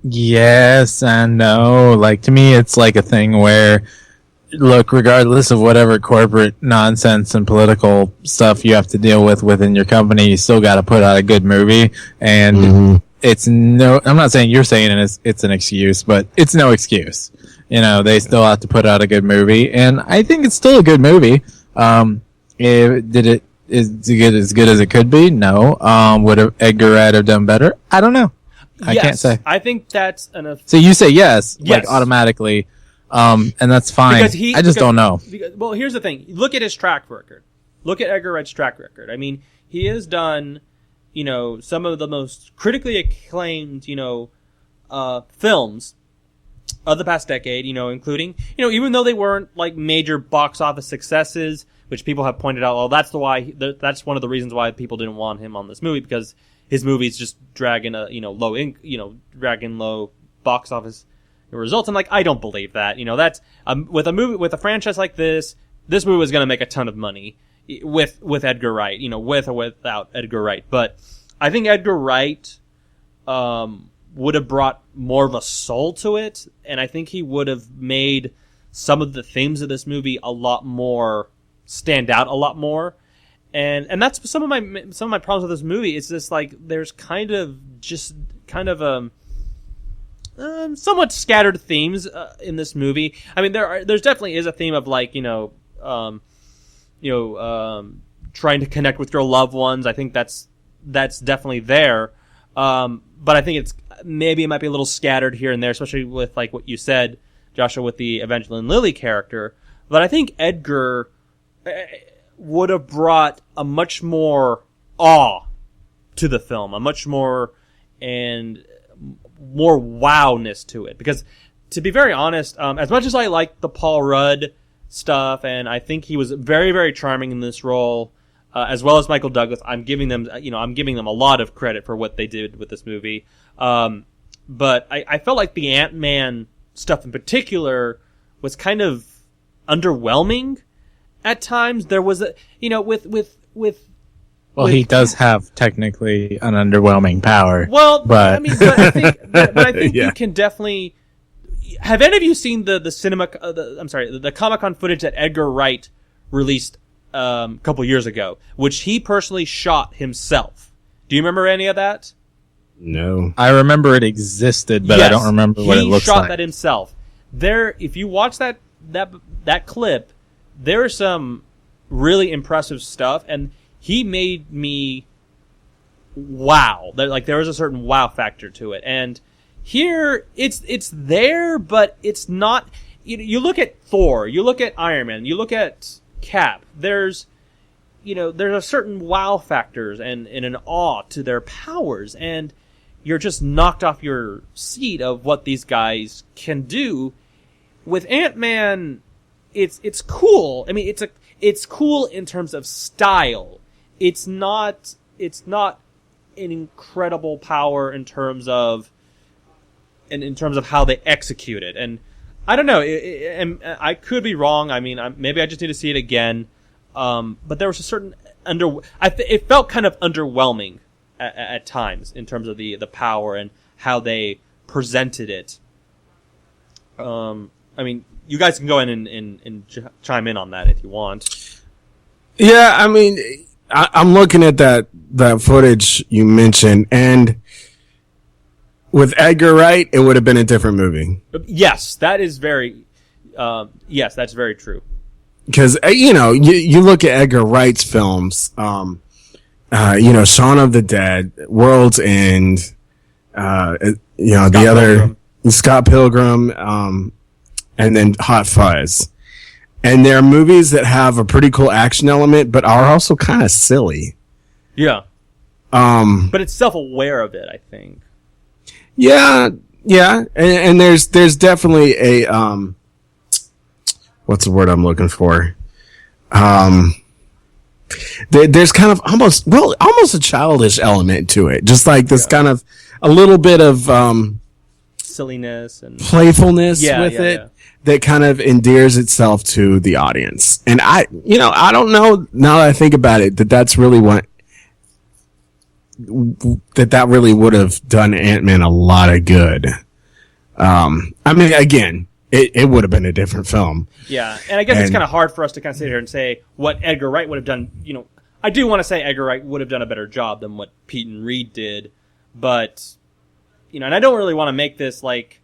Yes and no. Like, to me, it's like a thing where, look, regardless of whatever corporate nonsense and political stuff you have to deal with within your company, you still got to put out a good movie. And I'm not saying you're saying it's an excuse, but it's no excuse. They still have to put out a good movie, and I think it's still a good movie. Is it as good as it could be? No. Would Edgar Wright have done better? I don't know. I can't say. I think that's enough. So you say yes, yes. like automatically, and that's fine. I just don't know. Well, here's the thing. Look at his track record. Look at Edgar Wright's track record. I mean, he has done, some of the most critically acclaimed, films of the past decade, including, even though they weren't like major box office successes, which people have pointed out, well, that's one of the reasons why people didn't want him on this movie, because his movies just dragging low box office results. And I don't believe that. That's with a franchise like this movie was going to make a ton of money with Edgar Wright, with or without Edgar Wright. But I think Edgar Wright would have brought more of a soul to it, and I think he would have made some of the themes of this movie a lot more stand out a lot more. And that's some of my problems with this movie. It's just there's kind of somewhat scattered themes in this movie. I mean, there's definitely is a theme of trying to connect with your loved ones. I think that's definitely there. But I think it might be a little scattered here and there, especially with what you said, Joshua, with the Evangeline Lily character. But I think Edgar would have brought a much more awe to the film, a much more and more wowness to it. Because, to be very honest, as much as I like the Paul Rudd stuff, and I think he was very, very charming in this role, as well as Michael Douglas, I'm giving them a lot of credit for what they did with this movie. But I felt like the Ant-Man stuff in particular was kind of underwhelming. At times, there was he does have technically an underwhelming power. Well, but I think you can definitely. Have any of you seen the Comic-Con footage that Edgar Wright released a couple years ago, which he personally shot himself? Do you remember any of that? No. I remember it existed, but I don't remember what it looks like. He shot that himself. If you watch that clip, there is some really impressive stuff, and he made me wow. There was a certain wow factor to it. And here, it's there, but it's not. You look at Thor, you look at Iron Man, you look at Cap. There's a certain wow factors and an awe to their powers, and you're just knocked off your seat of what these guys can do. With Ant-Man, it's cool. I mean, it's cool in terms of style. It's not an incredible power in terms of how they execute it. And I don't know. And I could be wrong. I mean, maybe I just need to see it again. But there was a certain it felt kind of underwhelming at times in terms of the power and how they presented it. I mean, you guys can go in and chime in on that if you want. Yeah, I mean, I'm looking at that footage you mentioned, and with Edgar Wright, it would have been a different movie. Yes, that is very. That's very true. Because you look at Edgar Wright's films, Shaun of the Dead, World's End, the other Scott Pilgrim, and then Hot Fuzz. And they're movies that have a pretty cool action element, but are also kind of silly. Yeah. But it's self-aware of it, I think. Yeah, and there's definitely a what's the word I'm looking for? There's kind of almost a childish element to it, just like this kind of a little bit of silliness and playfulness with it that kind of endears itself to the audience. And I don't know, now that I think about it, that's really what that really would have done Ant-Man a lot of good. I mean, again, it would have been a different film. Yeah, and I guess it's kind of hard for us to kind of sit here and say what Edgar Wright would have done. I do want to say Edgar Wright would have done a better job than what Peyton Reed did, but and I don't really want to make this like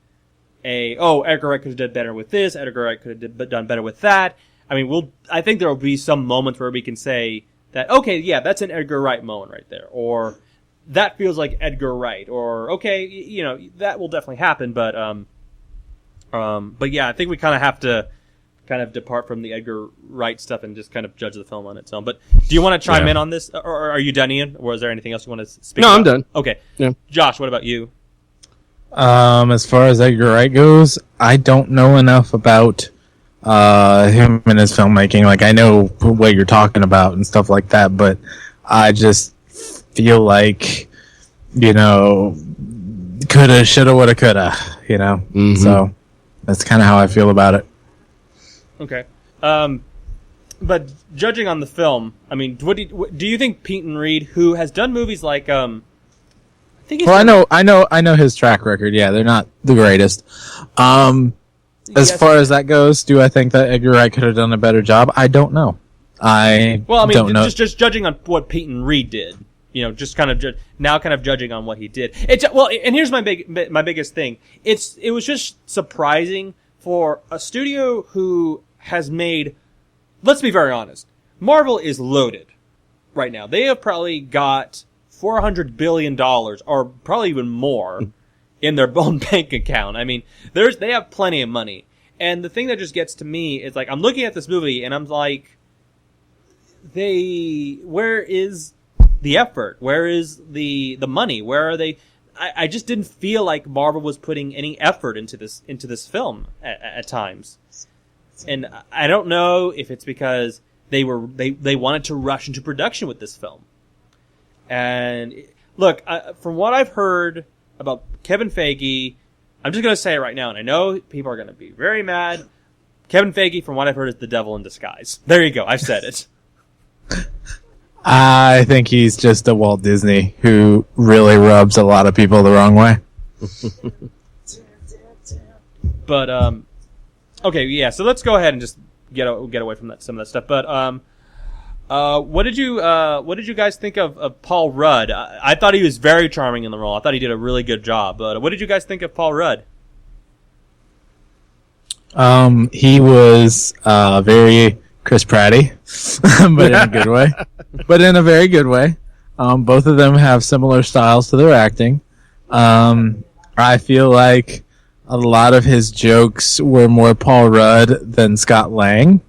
Edgar Wright could have done better with this, Edgar Wright could have done better with that. I mean, I think there will be some moments where we can say that, okay, yeah, that's an Edgar Wright moment right there, or that feels like Edgar Wright, or okay, that will definitely happen, but yeah, I think we kind of have to kind of depart from the Edgar Wright stuff and just kind of judge the film on its own. But do you want to chime in on this, or are you done, Ian? Or is there anything else you want to speak about? No, I'm done. Okay. Yeah. Josh, what about you? As far as Edgar Wright goes, I don't know enough about him and his filmmaking. Like, I know what you're talking about and stuff like that, but I just feel like, coulda, shoulda, woulda, coulda, Mm-hmm. So that's kind of how I feel about it. Okay. But judging on the film, I mean, do you think Peyton Reed, who has done movies like I know his track record. Yeah, they're not the greatest. As far as that goes, do I think that Edgar Wright could have done a better job? I don't know. Don't know. Just judging on what Peyton Reed did, just kind of kind of judging on what he did. And here's my biggest thing. It was just surprising for a studio who has made. Let's be very honest. Marvel is loaded right now. They have probably got $400 billion, or probably even more, in their own bank account. I mean, they have plenty of money. And the thing that just gets to me is, like, I'm looking at this movie and I'm like, where is the effort? Where is the money? Where are they? I just didn't feel like Marvel was putting any effort into this film at times. And I don't know if it's because they wanted to rush into production with this film. And look, from what I've heard about Kevin Feige, I'm just going to say it right now, and I know people are going to be very mad. Kevin Feige, from what I've heard, is the devil in disguise. There you go. I've said it. I think he's just a Walt Disney who really rubs a lot of people the wrong way. But okay, yeah. So let's go ahead and just get away from some of that stuff. But what did you guys think of Paul Rudd? I thought he was very charming in the role. I thought he did a really good job. But what did you guys think of Paul Rudd? He was very Chris Pratty, but in a good way. But in a very good way. Both of them have similar styles to their acting. I feel like a lot of his jokes were more Paul Rudd than Scott Lang.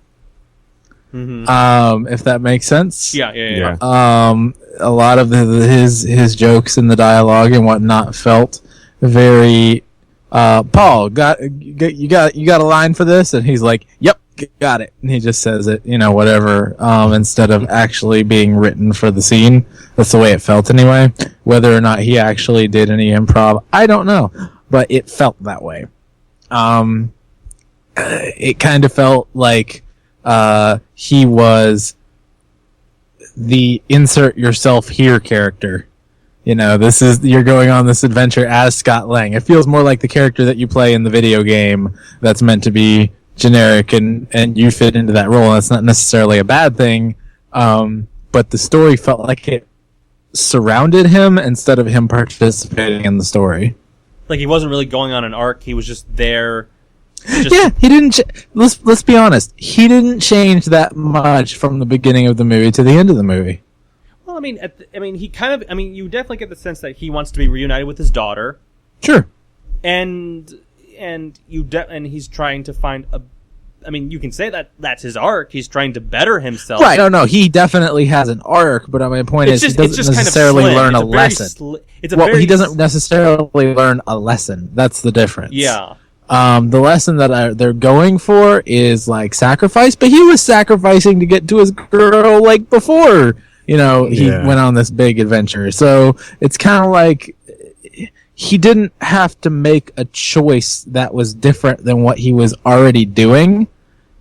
Mm-hmm. If that makes sense. Yeah. A lot of his jokes in the dialogue and whatnot felt very Paul, you got a line for this? And he's like, yep, got it. And he just says it, whatever, instead of actually being written for the scene. That's the way it felt anyway. Whether or not he actually did any improv, I don't know, but it felt that way. It kind of felt like he was the insert yourself here character. You're going on this adventure as Scott Lang. It feels more like the character that you play in the video game that's meant to be generic and you fit into that role. And that's not necessarily a bad thing. But the story felt like it surrounded him instead of him participating in the story. Like he wasn't really going on an arc. He was just there. Yeah, he didn't. Let's be honest. He didn't change that much from the beginning of the movie to the end of the movie. Well, you definitely get the sense that he wants to be reunited with his daughter. Sure. And he's trying to find I mean, you can say that that's his arc. He's trying to better himself. Right. No, he definitely has an arc, but my point is he doesn't necessarily learn a lesson. He doesn't necessarily learn a lesson. That's the difference. Yeah. The lesson that they're going for is like sacrifice, but he was sacrificing to get to his girl like before, he went on this big adventure. So it's kind of like he didn't have to make a choice that was different than what he was already doing.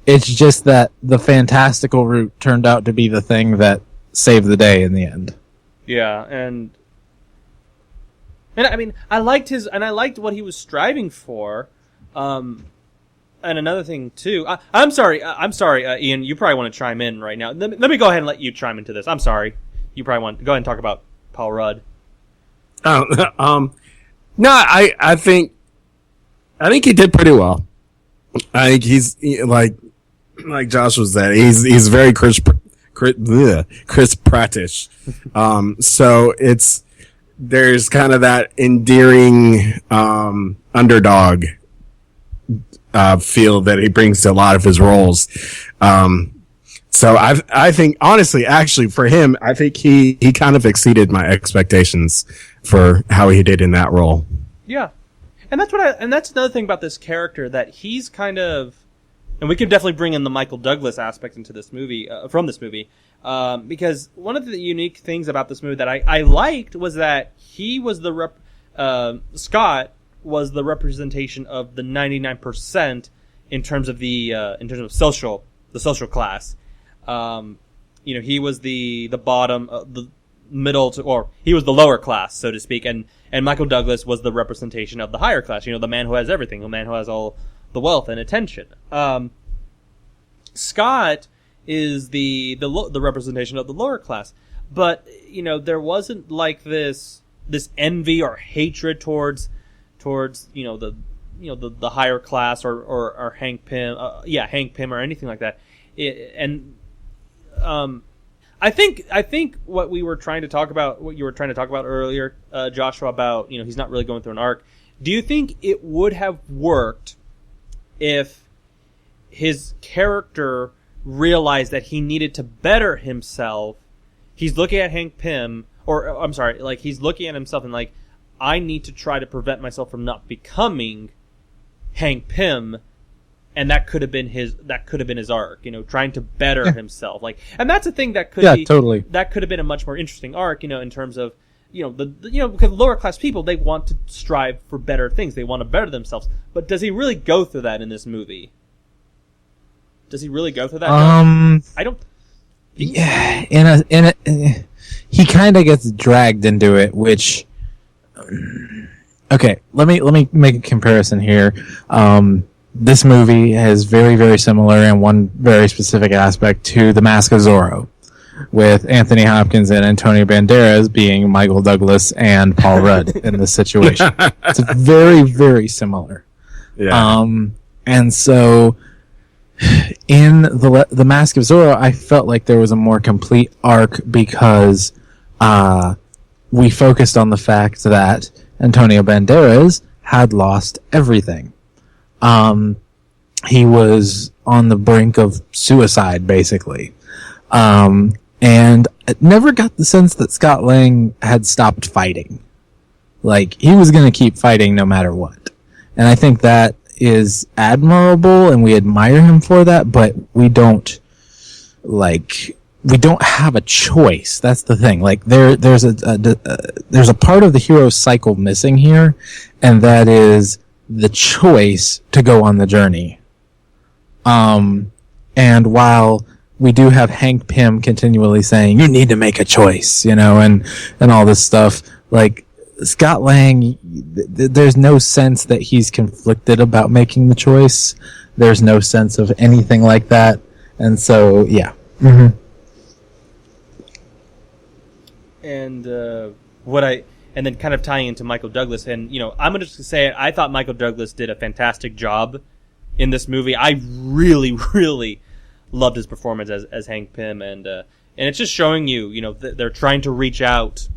It's just that the fantastical route turned out to be the thing that saved the day in the end. Yeah, and I mean, I liked what he was striving for. And another thing too, I'm sorry, Ian, you probably want to chime in right now. Let me go ahead and let you chime into this. I'm sorry. You probably want to go ahead and talk about Paul Rudd. No, I think he did pretty well. I think he's like Josh was saying, he's very Chris Prattish. So there's kind of that endearing underdog feel that he brings to a lot of his roles. So I think honestly, actually for him, I think he kind of exceeded my expectations for how he did in that role. Yeah. And that's another thing about this character, that he's kind of, and we can definitely bring in the Michael Douglas aspect into this movie, because one of the unique things about this movie that I liked was that he was Scott was the representation of the 99% in terms of the social class. He was the bottom, the middle or he was the lower class, so to speak, and Michael Douglas was the representation of the higher class. The man who has everything, the man who has all the wealth and attention. Scott is the representation of the lower class, but there wasn't like this envy or hatred towards the higher class or Hank Pym, Hank Pym or anything like that. I think what you were trying to talk about earlier, Joshua, about he's not really going through an arc. Do you think it would have worked if his character realized that he needed to better himself? He's looking at Hank Pym, he's looking at himself and like, I need to try to prevent myself from not becoming Hank Pym. And that could have been his arc, trying to better himself. And that's a thing that could be totally. That could have been a much more interesting arc, in terms of, because lower class people, they want to strive for better things. They want to better themselves. But does he really go through that in this movie? Does he really go through that? I don't. Yeah, he kind of gets dragged into it, which. Okay, let me make a comparison here. This movie is very, very similar in one very specific aspect to The Mask of Zorro, with Anthony Hopkins and Antonio Banderas being Michael Douglas and Paul Rudd in this situation. It's very, very similar. Yeah. And so in the Mask of Zorro, I felt like there was a more complete arc because we focused on the fact that Antonio Banderas had lost everything. He was on the brink of suicide, basically. And it never got the sense that Scott Lang had stopped fighting. Like, he was going to keep fighting no matter what. And I think that is admirable, and we admire him for that, but we don't have a choice. That's the thing. Like, there's a part of the hero's cycle missing here, and that is the choice to go on the journey. And while we do have Hank Pym continually saying, you need to make a choice, and all this stuff, like, Scott Lang, there's no sense that he's conflicted about making the choice. There's no sense of anything like that. And so, yeah. Mm-hmm. And then kind of tying into Michael Douglas, and I'm going to just say it, I thought Michael Douglas did a fantastic job in this movie. I really, really loved his performance as Hank Pym, and it's just showing you, they're trying to reach out,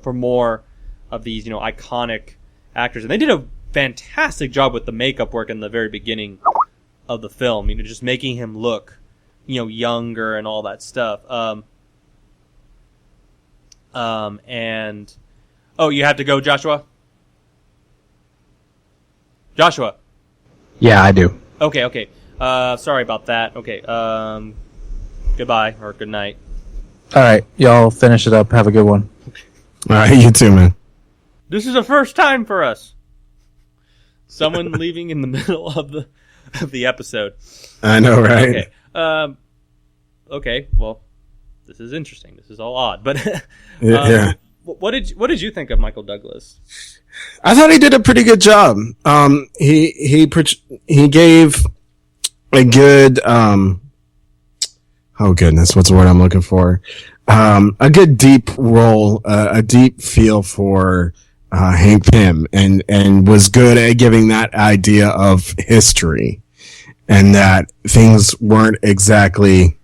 for more of these, iconic actors, and they did a fantastic job with the makeup work in the very beginning of the film. You know, just making him look, you know, younger and all that stuff. And oh, you have to go, Joshua. Joshua. Yeah, I do. Okay. Sorry about that. Okay. Goodbye or good night. All right, y'all finish it up. Have a good one. All right, you too, man. This is a first time for us. Someone leaving in the middle of the episode. I know, right? Okay. Okay. Well, this is interesting. This is all odd, but Yeah. What did you think of Michael Douglas? I thought he did a pretty good job. He gave a good oh goodness, what's the word I'm looking for? A good deep role, a deep feel for Hank Pym, and was good at giving that idea of history, and that things weren't exactly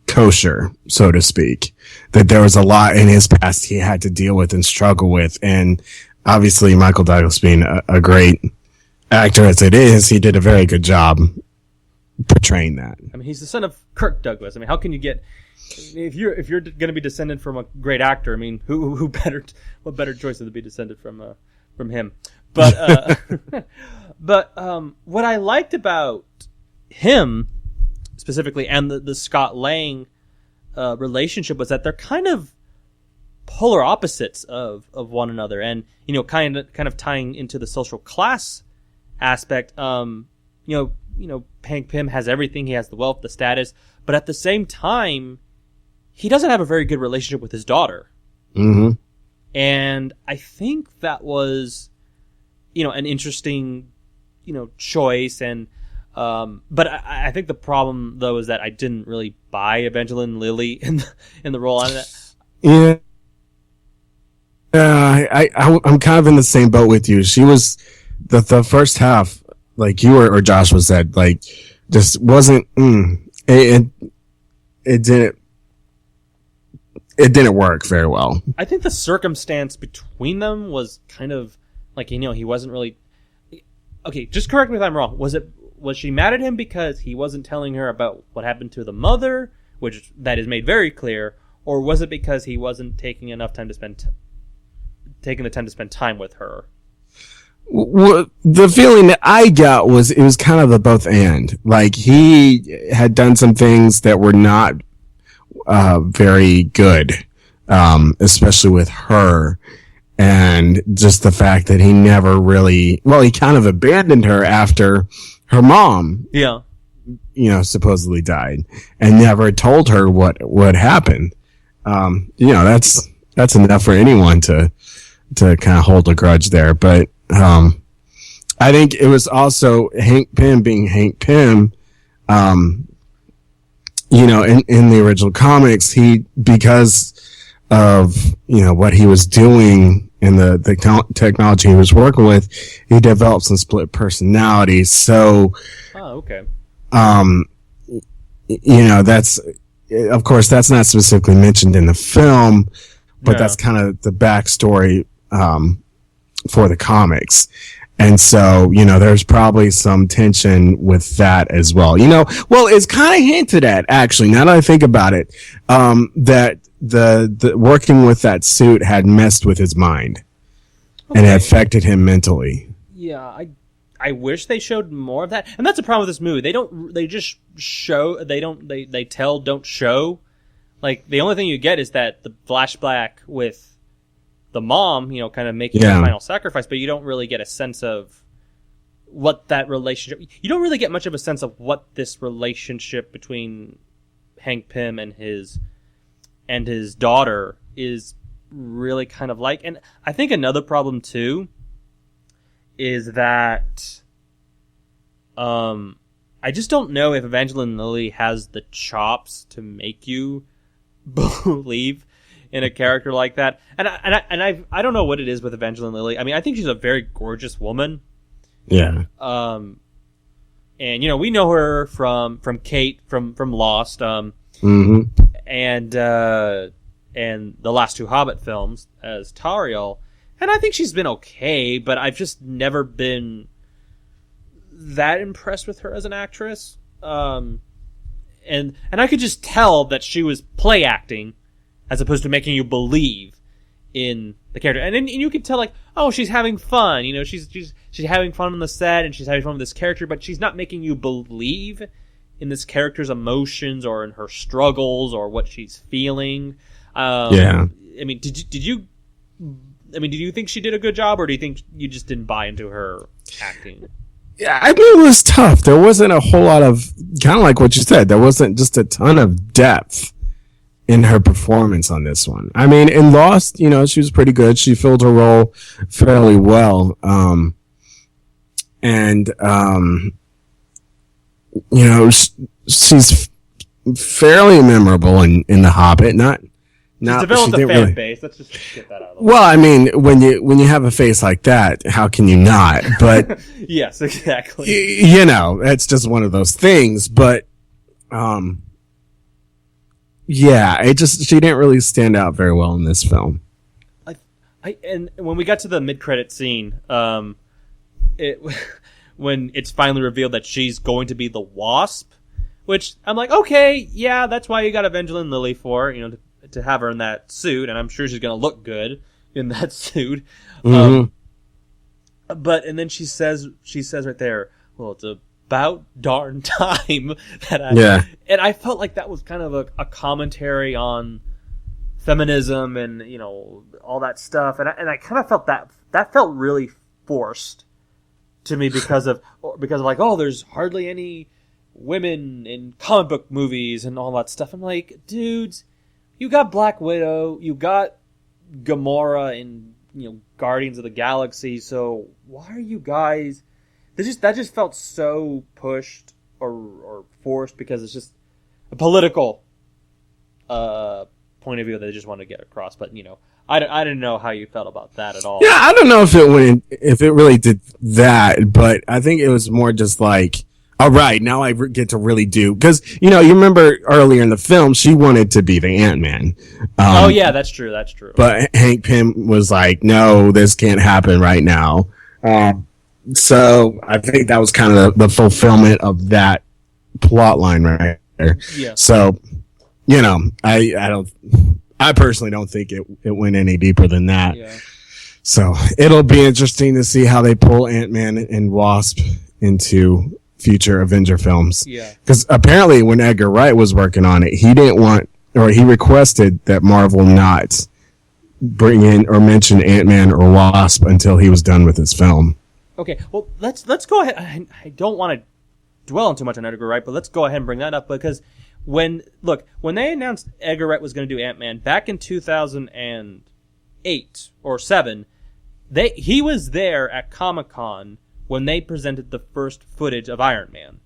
kosher, so to speak. That there was a lot in his past he had to deal with and struggle with, and obviously Michael Douglas, being a great actor as it is, he did a very good job portraying that. I mean, he's the son of Kirk Douglas. I mean, how can you get if you're going to be descended from a great actor? I mean, what better choice than to be descended from him? But what I liked about him specifically and the Scott Lang relationship was that they're kind of polar opposites of one another, and you know, kind of tying into the social class aspect. You know, Hank Pym has everything. He has the wealth, the status, but at the same time, he doesn't have a very good relationship with his daughter. Mm-hmm. And I think that was, you know, an interesting, you know, choice. And but I think the problem though is that I didn't really buy Evangeline Lilly in the role on that. Yeah. I'm kind of in the same boat with you. She was the first half, like you or Josh was said, like just wasn't. It didn't work very well. I think the circumstance between them was kind of like, you know, he wasn't really. Okay, just correct me if I'm wrong. Was she mad at him because he wasn't telling her about what happened to the mother, which that is made very clear, or was it because he wasn't taking enough time to taking the time to spend time with her? Well, the feeling that I got was it was kind of the both and. Like he had done some things that were not very good, especially with her. And just the fact that he never really, he kind of abandoned her after her mom, yeah, you know, supposedly died, and never told her what happened. You know, that's enough for anyone to kind of hold a grudge there. But I think it was also Hank Pym being Hank Pym. You know, in the original comics, because of, you know, what he was doing in the technology he was working with, he developed some split personalities. So, okay. You know, of course, that's not specifically mentioned in the film, but that's kind of the backstory for the comics. And so, you know, there's probably some tension with that as well. You know, well, it's kind of hinted at, actually, now that I think about it, that the working with that suit had messed with his mind and it affected him mentally. Yeah, I wish they showed more of that. And that's the problem with this movie. They just show, they tell, don't show. Like, the only thing you get is that the flashback with the mom, you know, kind of making the final sacrifice, but you don't really get a sense of what that relationship. You don't really get much of a sense of what this relationship between Hank Pym and his daughter is really kind of like. And I think another problem too is that I just don't know if Evangeline Lilly has the chops to make you believe in a character like that. And I don't know what it is with Evangeline Lilly. I mean, I think she's a very gorgeous woman. Yeah. And you know, we know her from Kate from Lost. Mm-hmm. And the last two Hobbit films as Tauriel. And I think she's been okay, but I've just never been that impressed with her as an actress. And I could just tell that she was play acting as opposed to making you believe in the character. And you could tell, like, oh, she's having fun. You know, she's having fun on the set and she's having fun with this character, but she's not making you believe in this character's emotions or in her struggles or what she's feeling. Yeah. I mean, did you think she did a good job, or do you think you just didn't buy into her acting? Yeah, I mean, it was tough. There wasn't a whole lot of, kind of like what you said, there wasn't just a ton of depth in her performance on this one. I mean, in Lost, you know, she was pretty good. She filled her role fairly well. You know, she's fairly memorable in The Hobbit. She's developed a fan base. Let's just get that out of the way. Well, I mean, when you have a face like that, how can you not? But yes, exactly. You know, it's just one of those things. But yeah, she didn't really stand out very well in this film. And when we got to the mid-credit scene, when it's finally revealed that she's going to be the Wasp, which I'm like, okay, yeah, that's why you got Evangeline Lily for, you know, to have her in that suit, and I'm sure she's going to look good in that suit. Mm-hmm. And then she says right there, well, it's about darn time that yeah. And I felt like that was kind of a commentary on feminism and, you know, all that stuff, and I kind of felt that felt really forced to me because of like, oh, there's hardly any women in comic book movies and all that stuff. I'm like, dudes, you got Black Widow, you got Gamora in, you know, Guardians of the Galaxy, so why are you guys... That just felt so pushed or forced because it's just a political point of view that they just want to get across. But, you know, I didn't know how you felt about that at all. Yeah, I don't know if it really did that, but I think it was more just like, all right, now I get to really do, because, you know, you remember earlier in the film, she wanted to be the Ant-Man. Oh yeah, that's true. But Hank Pym was like, no, this can't happen right now. So I think that was kind of the fulfillment of that plot line right there. Yeah. So, you know, I personally don't think it went any deeper than that. Yeah. So it'll be interesting to see how they pull Ant-Man and Wasp into future Avenger films. Yeah. Because apparently when Edgar Wright was working on it, he didn't want, or he requested that Marvel not bring in or mention Ant-Man or Wasp until he was done with his film. Okay, well, let's go ahead. I don't want to dwell on too much on Edgar Wright, but let's go ahead and bring that up because when they announced Edgar Wright was going to do Ant-Man back in 2008 or 7, he was there at Comic-Con when they presented the first footage of Iron Man.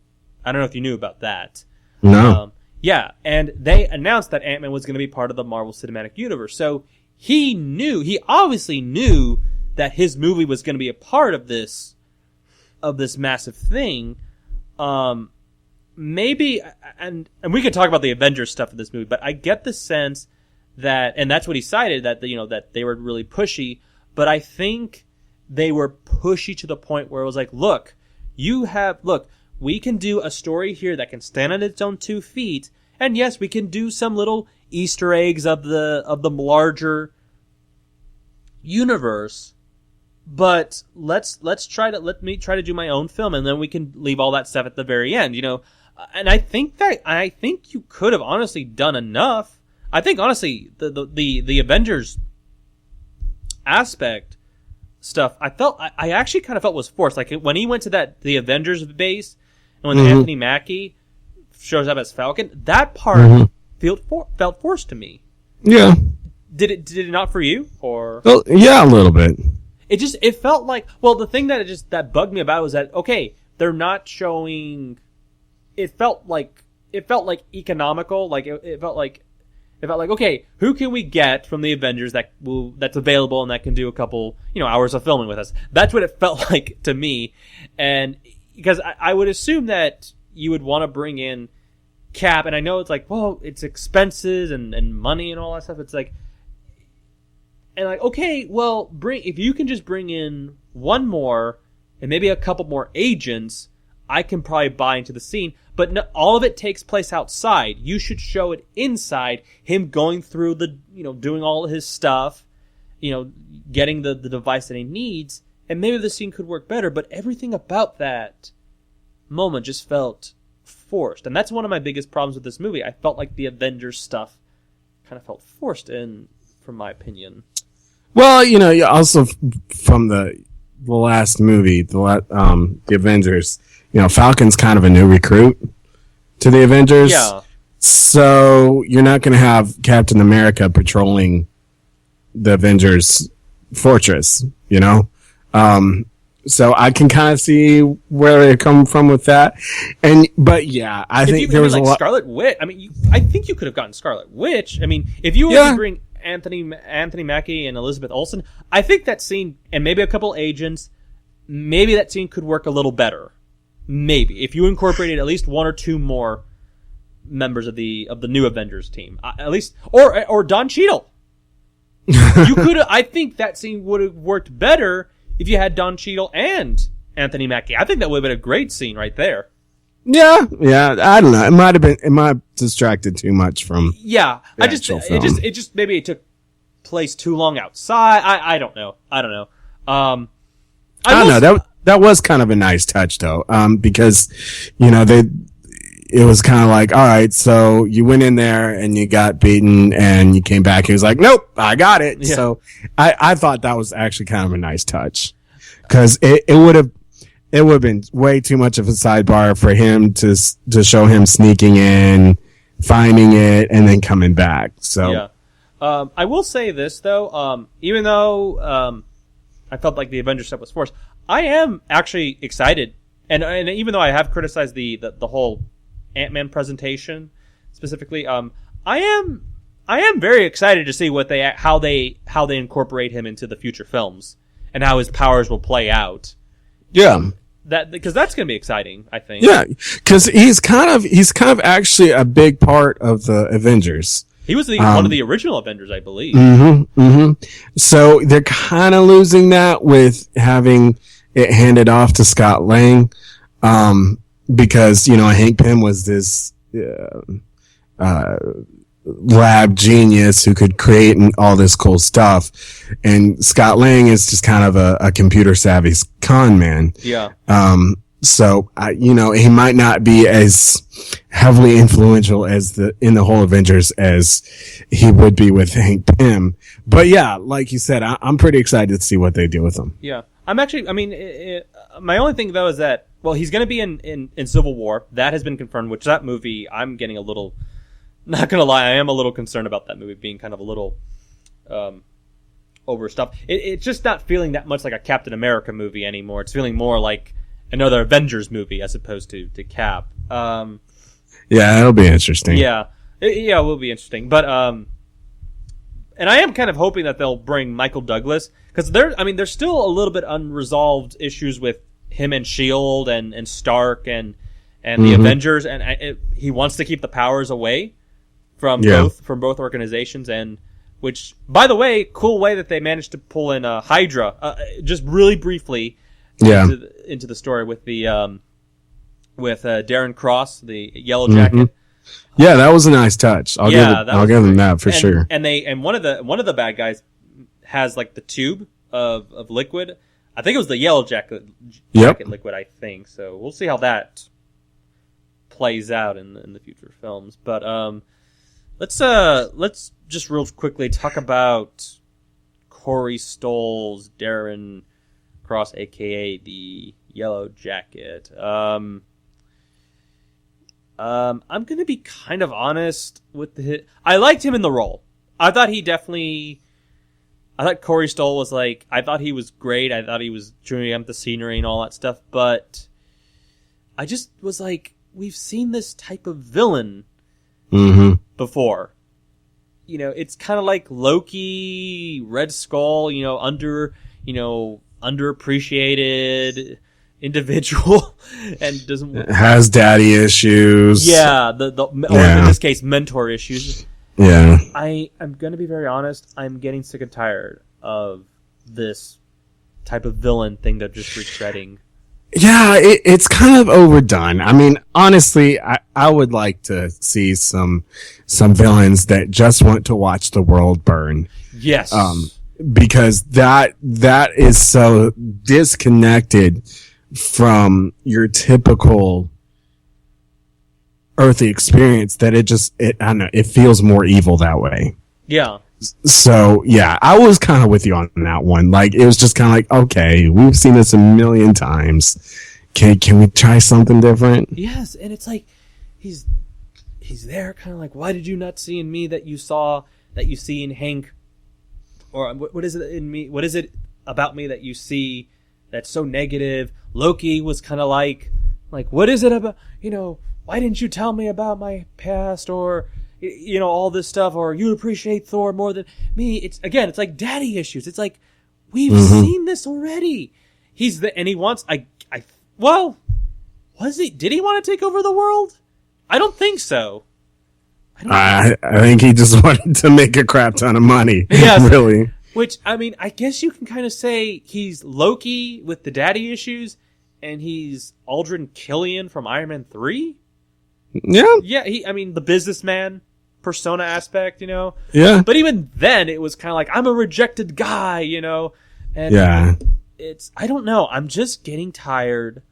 I don't know if you knew about that. No. Yeah, and they announced that Ant-Man was going to be part of the Marvel Cinematic Universe. So he obviously knew that his movie was going to be a part of this massive thing. Maybe, and we could talk about the Avengers stuff in this movie, but I get the sense that, and that's what he cited, that that they were really pushy, but I think they were pushy to the point where it was like, look, we can do a story here that can stand on its own 2 feet, and yes, we can do some little Easter eggs of the larger universe, but let me try to do my own film, and then we can leave all that stuff at the very end, you know. And I think you could have honestly done enough. I think honestly the Avengers aspect stuff, I actually kind of felt was forced. Like when he went to the Avengers base, and when Anthony Mackie shows up as Falcon, that part felt forced to me. Yeah. Did it not for you? Or well, yeah, a little bit. It felt like, well, the thing that bugged me about it was that, okay, they're not showing. It felt like economical. Like it felt like, okay, who can we get from the Avengers that's available and that can do a couple, hours of filming with us? That's what it felt like to me. And because I would assume that you would want to bring in Cap, and I know it's like, well, it's expenses and money and all that stuff. It's like, and like, okay, well, if you can just bring in one more and maybe a couple more agents, I can probably buy into the scene, but no, all of it takes place outside. You should show it inside, him going through doing all his stuff, getting the device that he needs, and maybe the scene could work better, but everything about that moment just felt forced. And that's one of my biggest problems with this movie. I felt like the Avengers stuff kind of felt forced from my opinion. Well, also from the last movie, the Avengers, Falcon's kind of a new recruit to the Avengers. Yeah. So you're not going to have Captain America patrolling the Avengers fortress, so I can kind of see where they're coming from with that. But yeah, I think there was a lot. Scarlet Witch. I mean, I think you could have gotten Scarlet Witch. I mean, if you were to bring Anthony Mackie and Elizabeth Olsen, I think that scene, and maybe a couple agents, maybe that scene could work a little better. Maybe if you incorporated at least one or two more members of the new Avengers team, at least, or Don Cheadle. You could. I think that scene would have worked better if you had Don Cheadle and Anthony Mackie. I think that would have been a great scene right there. Yeah. I don't know. It might have distracted too much from. Yeah, it just maybe it took place too long outside. I don't know. I don't know. I don't know. That was kind of a nice touch though, because it was kind of like, all right, so you went in there and you got beaten and you came back. He was like, nope, I got it. Yeah. So I thought that was actually kind of a nice touch, because it would have been way too much of a sidebar for him to show him sneaking in, finding it, and then coming back. So yeah. I will say this though, even though I felt like the Avengers stuff was forced, I am actually excited, and even though I have criticized the whole Ant-Man presentation specifically, I am very excited to see how they incorporate him into the future films and how his powers will play out. Yeah, because that's going to be exciting, I think. Yeah, because he's kind of actually a big part of the Avengers. He was one of the original Avengers, I believe. So they're kind of losing that with having it handed off to Scott Lang. Because, Hank Pym was this lab genius who could create all this cool stuff. And Scott Lang is just kind of a computer savvy con man. Yeah. So, he might not be as heavily influential in the whole Avengers as he would be with Hank Pym. But yeah, like you said, I'm pretty excited to see what they do with him. Yeah. I'm actually, my only thing though is that, well, he's going to be in Civil War. That has been confirmed, which that movie, I'm getting a little, not going to lie, I am a little concerned about that movie being kind of a little overstuffed. It's just not feeling that much like a Captain America movie anymore. It's feeling more like another Avengers movie as opposed to Cap. Yeah, it'll be interesting. Yeah, it will be interesting. But, and I am kind of hoping that they'll bring Michael Douglas, because there's still a little bit unresolved issues with him and S.H.I.E.L.D. and Stark and the Avengers, and he wants to keep the powers away from both organizations, and which, by the way, cool way that they managed to pull in Hydra just really briefly into the story with the with Darren Cross, the Yellow Jacket. Yeah, that was a nice touch. I'll give them that for sure. And one of the bad guys has like the tube of liquid. I think it was the Yellow Jacket liquid, I think. So we'll see how that plays out in the future films. But let's just real quickly talk about Corey Stoll's Darren Cross, aka the Yellow Jacket. I'm gonna be kind of honest with I liked him in the role. I thought Corey Stoll was I thought he was great. I thought he was chewing up the scenery and all that stuff. But I just was like, we've seen this type of villain before. It's kind of like Loki, Red Skull. Underappreciated individual and has daddy issues. Yeah, or in this case, mentor issues. Yeah. I'm going to be very honest. I'm getting sick and tired of this type of villain thing they're just retreading. Yeah, it's kind of overdone. I mean, honestly, I would like to see some villains that just want to watch the world burn. Yes. Because that is so disconnected from your typical earthly experience that I don't know, it feels more evil that way. Yeah. So yeah, I was kind of with you on that one. Like, it was just kind of like, okay, we've seen this a million times. Can we try something different? Yes, and it's like he's there, kind of like, why did you not see in me that you see in Hank, or what is it in me? What is it about me that you see that's so negative? Loki was kind of like what is it about? Why didn't you tell me about my past, or all this stuff, or you appreciate Thor more than me? It's like daddy issues. It's like, we've seen this already. And he wants, did he want to take over the world? I don't think so. I think he just wanted to make a crap ton of money. Yes. Really. Which, I mean, I guess you can kind of say he's Loki with the daddy issues, and he's Aldrin Killian from Iron Man 3? Yeah. Yeah, the businessman persona aspect, Yeah. But even then, it was kind of like, I'm a rejected guy, And yeah. I don't know. I'm just getting tired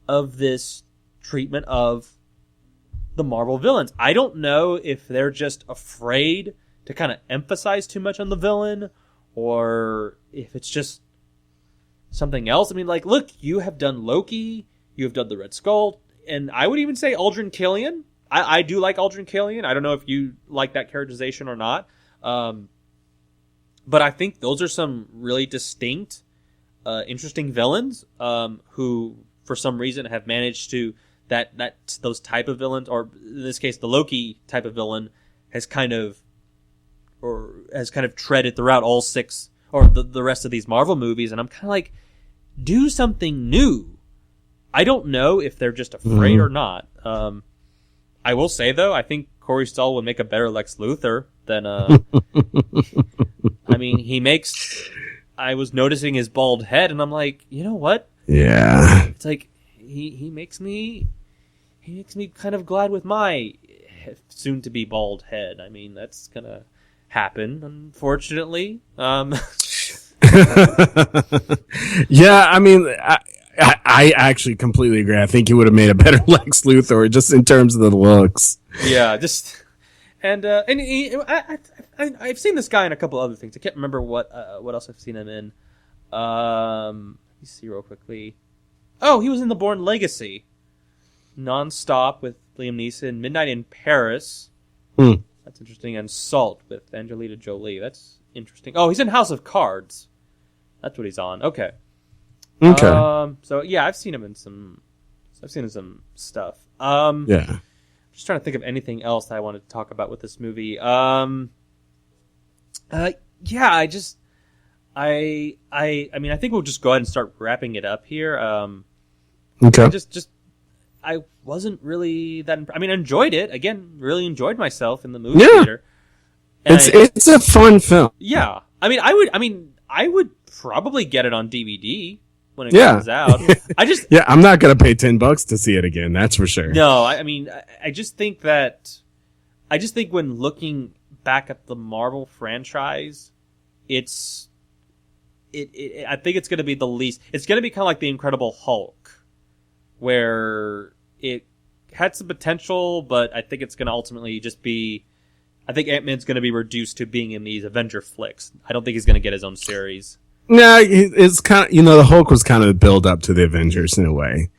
of this treatment of the Marvel villains. I don't know if they're just afraid to kind of emphasize too much on the villain, or if it's just something else. I mean, like, look, you have done Loki, you have done the Red Skull, and I would even say Aldrin Killian. I do like Aldrin Killian. I don't know if you like that characterization or not. But I think those are some really distinct, interesting villains who, for some reason, have managed to those type of villains, or in this case, the Loki type of villain, has kind of treaded throughout all six or the rest of these Marvel movies, and I'm kind of like, do something new. I don't know if they're just afraid or not. I will say, though, I think Corey Stoll would make a better Lex Luthor than I mean, I was noticing his bald head, and I'm like, you know what? Yeah. It's like he makes me kind of glad with my soon to be bald head. I mean, that's gonna happen, unfortunately. Yeah, I mean, I actually completely agree. I think he would have made a better Lex Luthor, just in terms of the looks. Yeah, just and I've seen this guy in a couple other things. I can't remember what else I've seen him in. Let me see real quickly. Oh, he was in The Bourne Legacy, Non-Stop with Liam Neeson, Midnight in Paris. That's interesting. And Salt with Angelina Jolie. That's interesting. Oh, he's in House of Cards. That's what he's on. Okay. So yeah, I've seen him in some stuff. Yeah. Just trying to think of anything else that I wanted to talk about with this movie. Yeah, I mean, I think we'll just go ahead and start wrapping it up here. Okay. I wasn't really that. I mean, I enjoyed it. Again, really enjoyed myself in the movie theater. And it's a fun film. Yeah, I mean, I would probably get it on DVD when it comes out. I'm not gonna pay $10 to see it again. That's for sure. No, I mean, I just think when looking back at the Marvel franchise, I think it's going to be the least. It's going to be kind of like the Incredible Hulk, where it had some potential, but I think it's going to ultimately just be. I think Ant-Man's going to be reduced to being in these Avenger flicks. I don't think he's going to get his own series. No, it's kind of, the Hulk was kind of a build up to the Avengers in a way,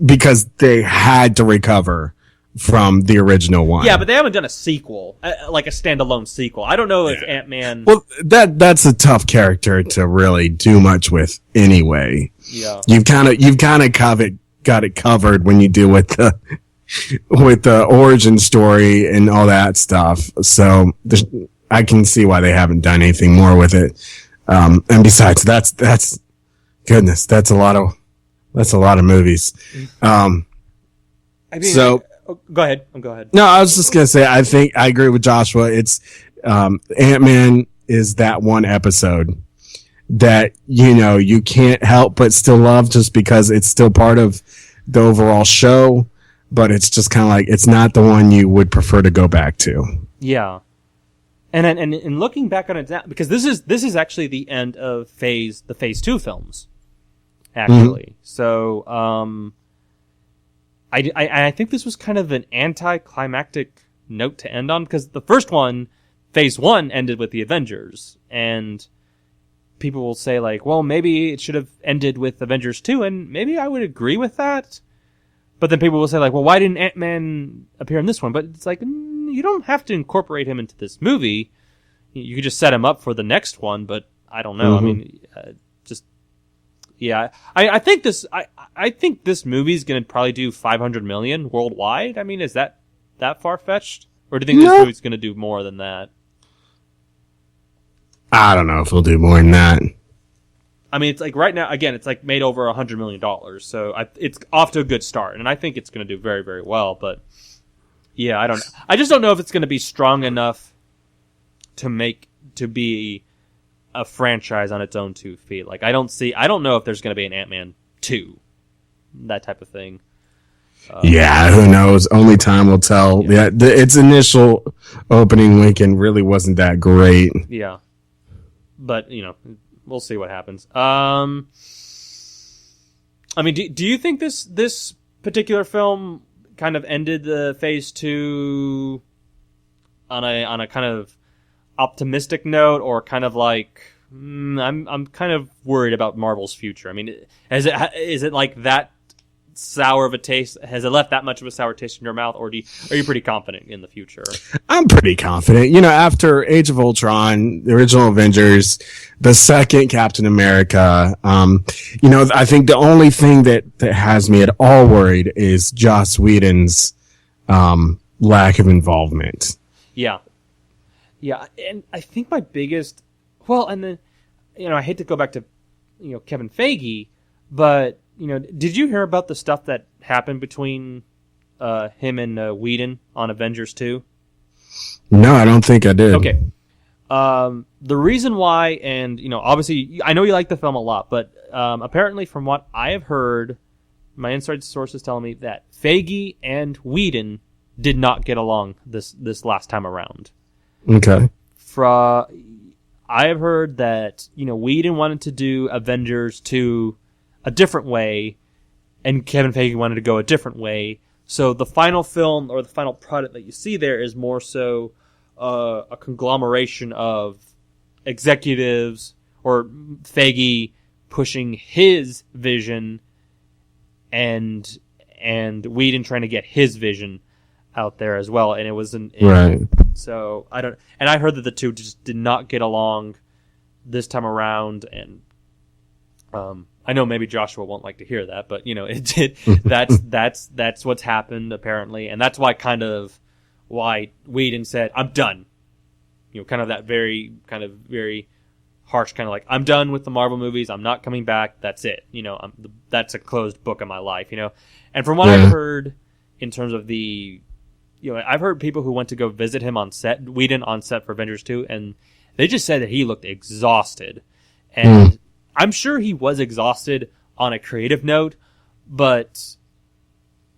because they had to recover from the original one. Yeah, but they haven't done a sequel, like a standalone sequel. I don't know if Ant-Man. Well, that's a tough character to really do much with anyway. Yeah, you've kind of got it covered when you deal with the origin story and all that stuff. So I can see why they haven't done anything more with it. And besides, that's goodness, that's a lot of movies. I mean, so go ahead. Go ahead. No, I was just gonna say, I think I agree with Joshua. It's Ant-Man is that one episode, that, you can't help but still love just because it's still part of the overall show, but it's just kind of like, it's not the one you would prefer to go back to. Yeah. And looking back on it now, because this is actually the end of the phase 2 films, actually. So, I think this was kind of an anticlimactic note to end on, because the first one, phase 1, ended with the Avengers, and people will say, like, well, maybe it should have ended with Avengers 2, and maybe I would agree with that. But then people will say, like, well, why didn't Ant-Man appear in this one? But it's like, you don't have to incorporate him into this movie. You could just set him up for the next one, but I don't know. Mm-hmm. I mean, I think this movie is going to probably do 500 million worldwide. I mean, is that far-fetched? Or do you think this movie's going to do more than that? I don't know if it'll do more than that. I mean, it's like right now, again, it's like made over $100 million. So it's off to a good start. And I think it's going to do very, very well. But yeah, I don't know. I just don't know if it's going to be strong enough to be a franchise on its own 2 feet. Like, I don't know if there's going to be an Ant-Man 2, that type of thing. Yeah, who knows? Only time will tell. Yeah, its initial opening weekend really wasn't that great. Yeah. But, we'll see what happens. I mean, do you think this particular film kind of ended the phase 2 on a kind of optimistic note, or kind of like, I'm kind of worried about Marvel's future? I mean, is it like that sour of a taste? Has it left that much of a sour taste in your mouth, or are you pretty confident in the future? I'm pretty confident. After Age of Ultron, the original Avengers, the second Captain America, I think the only thing that has me at all worried is Joss Whedon's lack of involvement. Yeah. Yeah, and I think my biggest... Well, and then, I hate to go back to, Kevin Feige, but... did you hear about the stuff that happened between him and Whedon on Avengers 2? No, I don't think I did. Okay. The reason why, and, obviously, I know you like the film a lot, but apparently from what I have heard, my inside sources telling me that Feige and Whedon did not get along this last time around. Okay. I have heard that, Whedon wanted to do Avengers 2 a different way, and Kevin Feige wanted to go a different way. So the final film, or the final product that you see there, is more so a conglomeration of executives, or Feige pushing his vision, and Whedon trying to get his vision out there as well. And it was right. So I heard that the two just did not get along this time around, and I know maybe Joshua won't like to hear that, but it did. That's what's happened apparently, and that's why Whedon said, "I'm done." Kind of that very harsh kind of like, "I'm done with the Marvel movies. I'm not coming back. That's it." That's a closed book in my life. And from what I've heard, in terms of I've heard people who went to go visit him on set, Whedon on set for Avengers 2, and they just said that he looked exhausted, and I'm sure he was exhausted on a creative note, but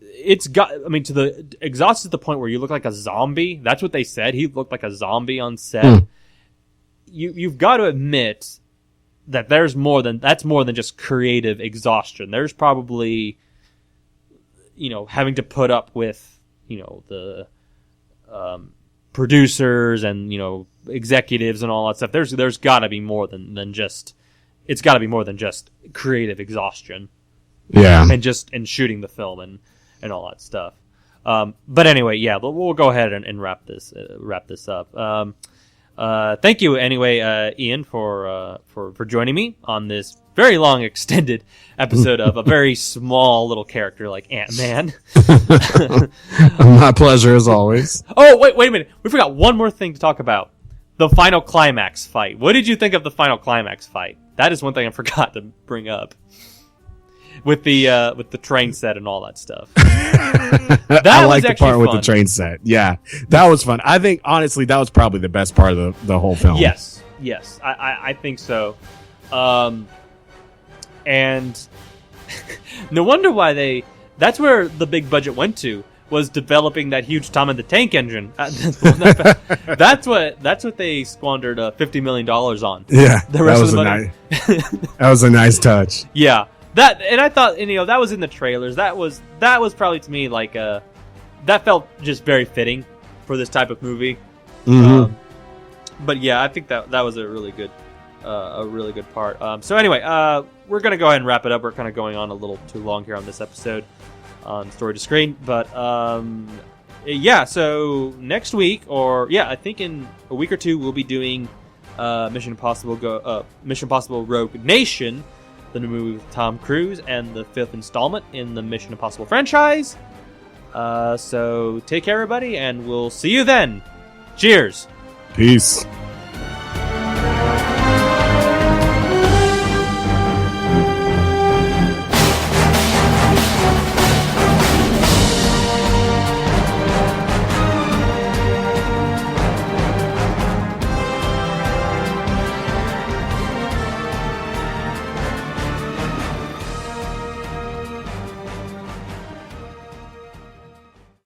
exhausted to the point where you look like a zombie. That's what they said. He looked like a zombie on set. You've got to admit that that's more than just creative exhaustion. There's probably, having to put up with, the producers and, executives and all that stuff. There's got to be more than just... It's got to be more than just creative exhaustion. Yeah. And shooting the film and all that stuff. But anyway, yeah, we'll go ahead and wrap this up. Thank you anyway, Ian, for joining me on this very long, extended episode of a very small little character like Ant-Man. My pleasure as always. Oh, wait a minute. We forgot one more thing to talk about. The final climax fight. What did you think of the final climax fight? That is one thing I forgot to bring up. With the train set and all that stuff. I like the part with the train set. Yeah, that was fun. I think honestly that was probably the best part of the whole film. Yes, I think so. And no wonder why that's where the big budget went to, was developing that huge Tom and the Tank engine. That's what they squandered $50 million on. Yeah, The rest of the money. That was a nice touch. Yeah. And I thought, that was in the trailers. That was probably, to me, like that felt just very fitting for this type of movie. Mm-hmm. But yeah, I think that was a really good part. So anyway, we're gonna go ahead and wrap it up. We're kind of going on a little too long here on this episode on Story to Screen, but yeah. So next week, I think in a week or two, we'll be doing Mission Impossible Rogue Nation, the new movie with Tom Cruise, and the 5th installment in the Mission Impossible franchise. So take care, everybody, and we'll see you then. Cheers. Peace.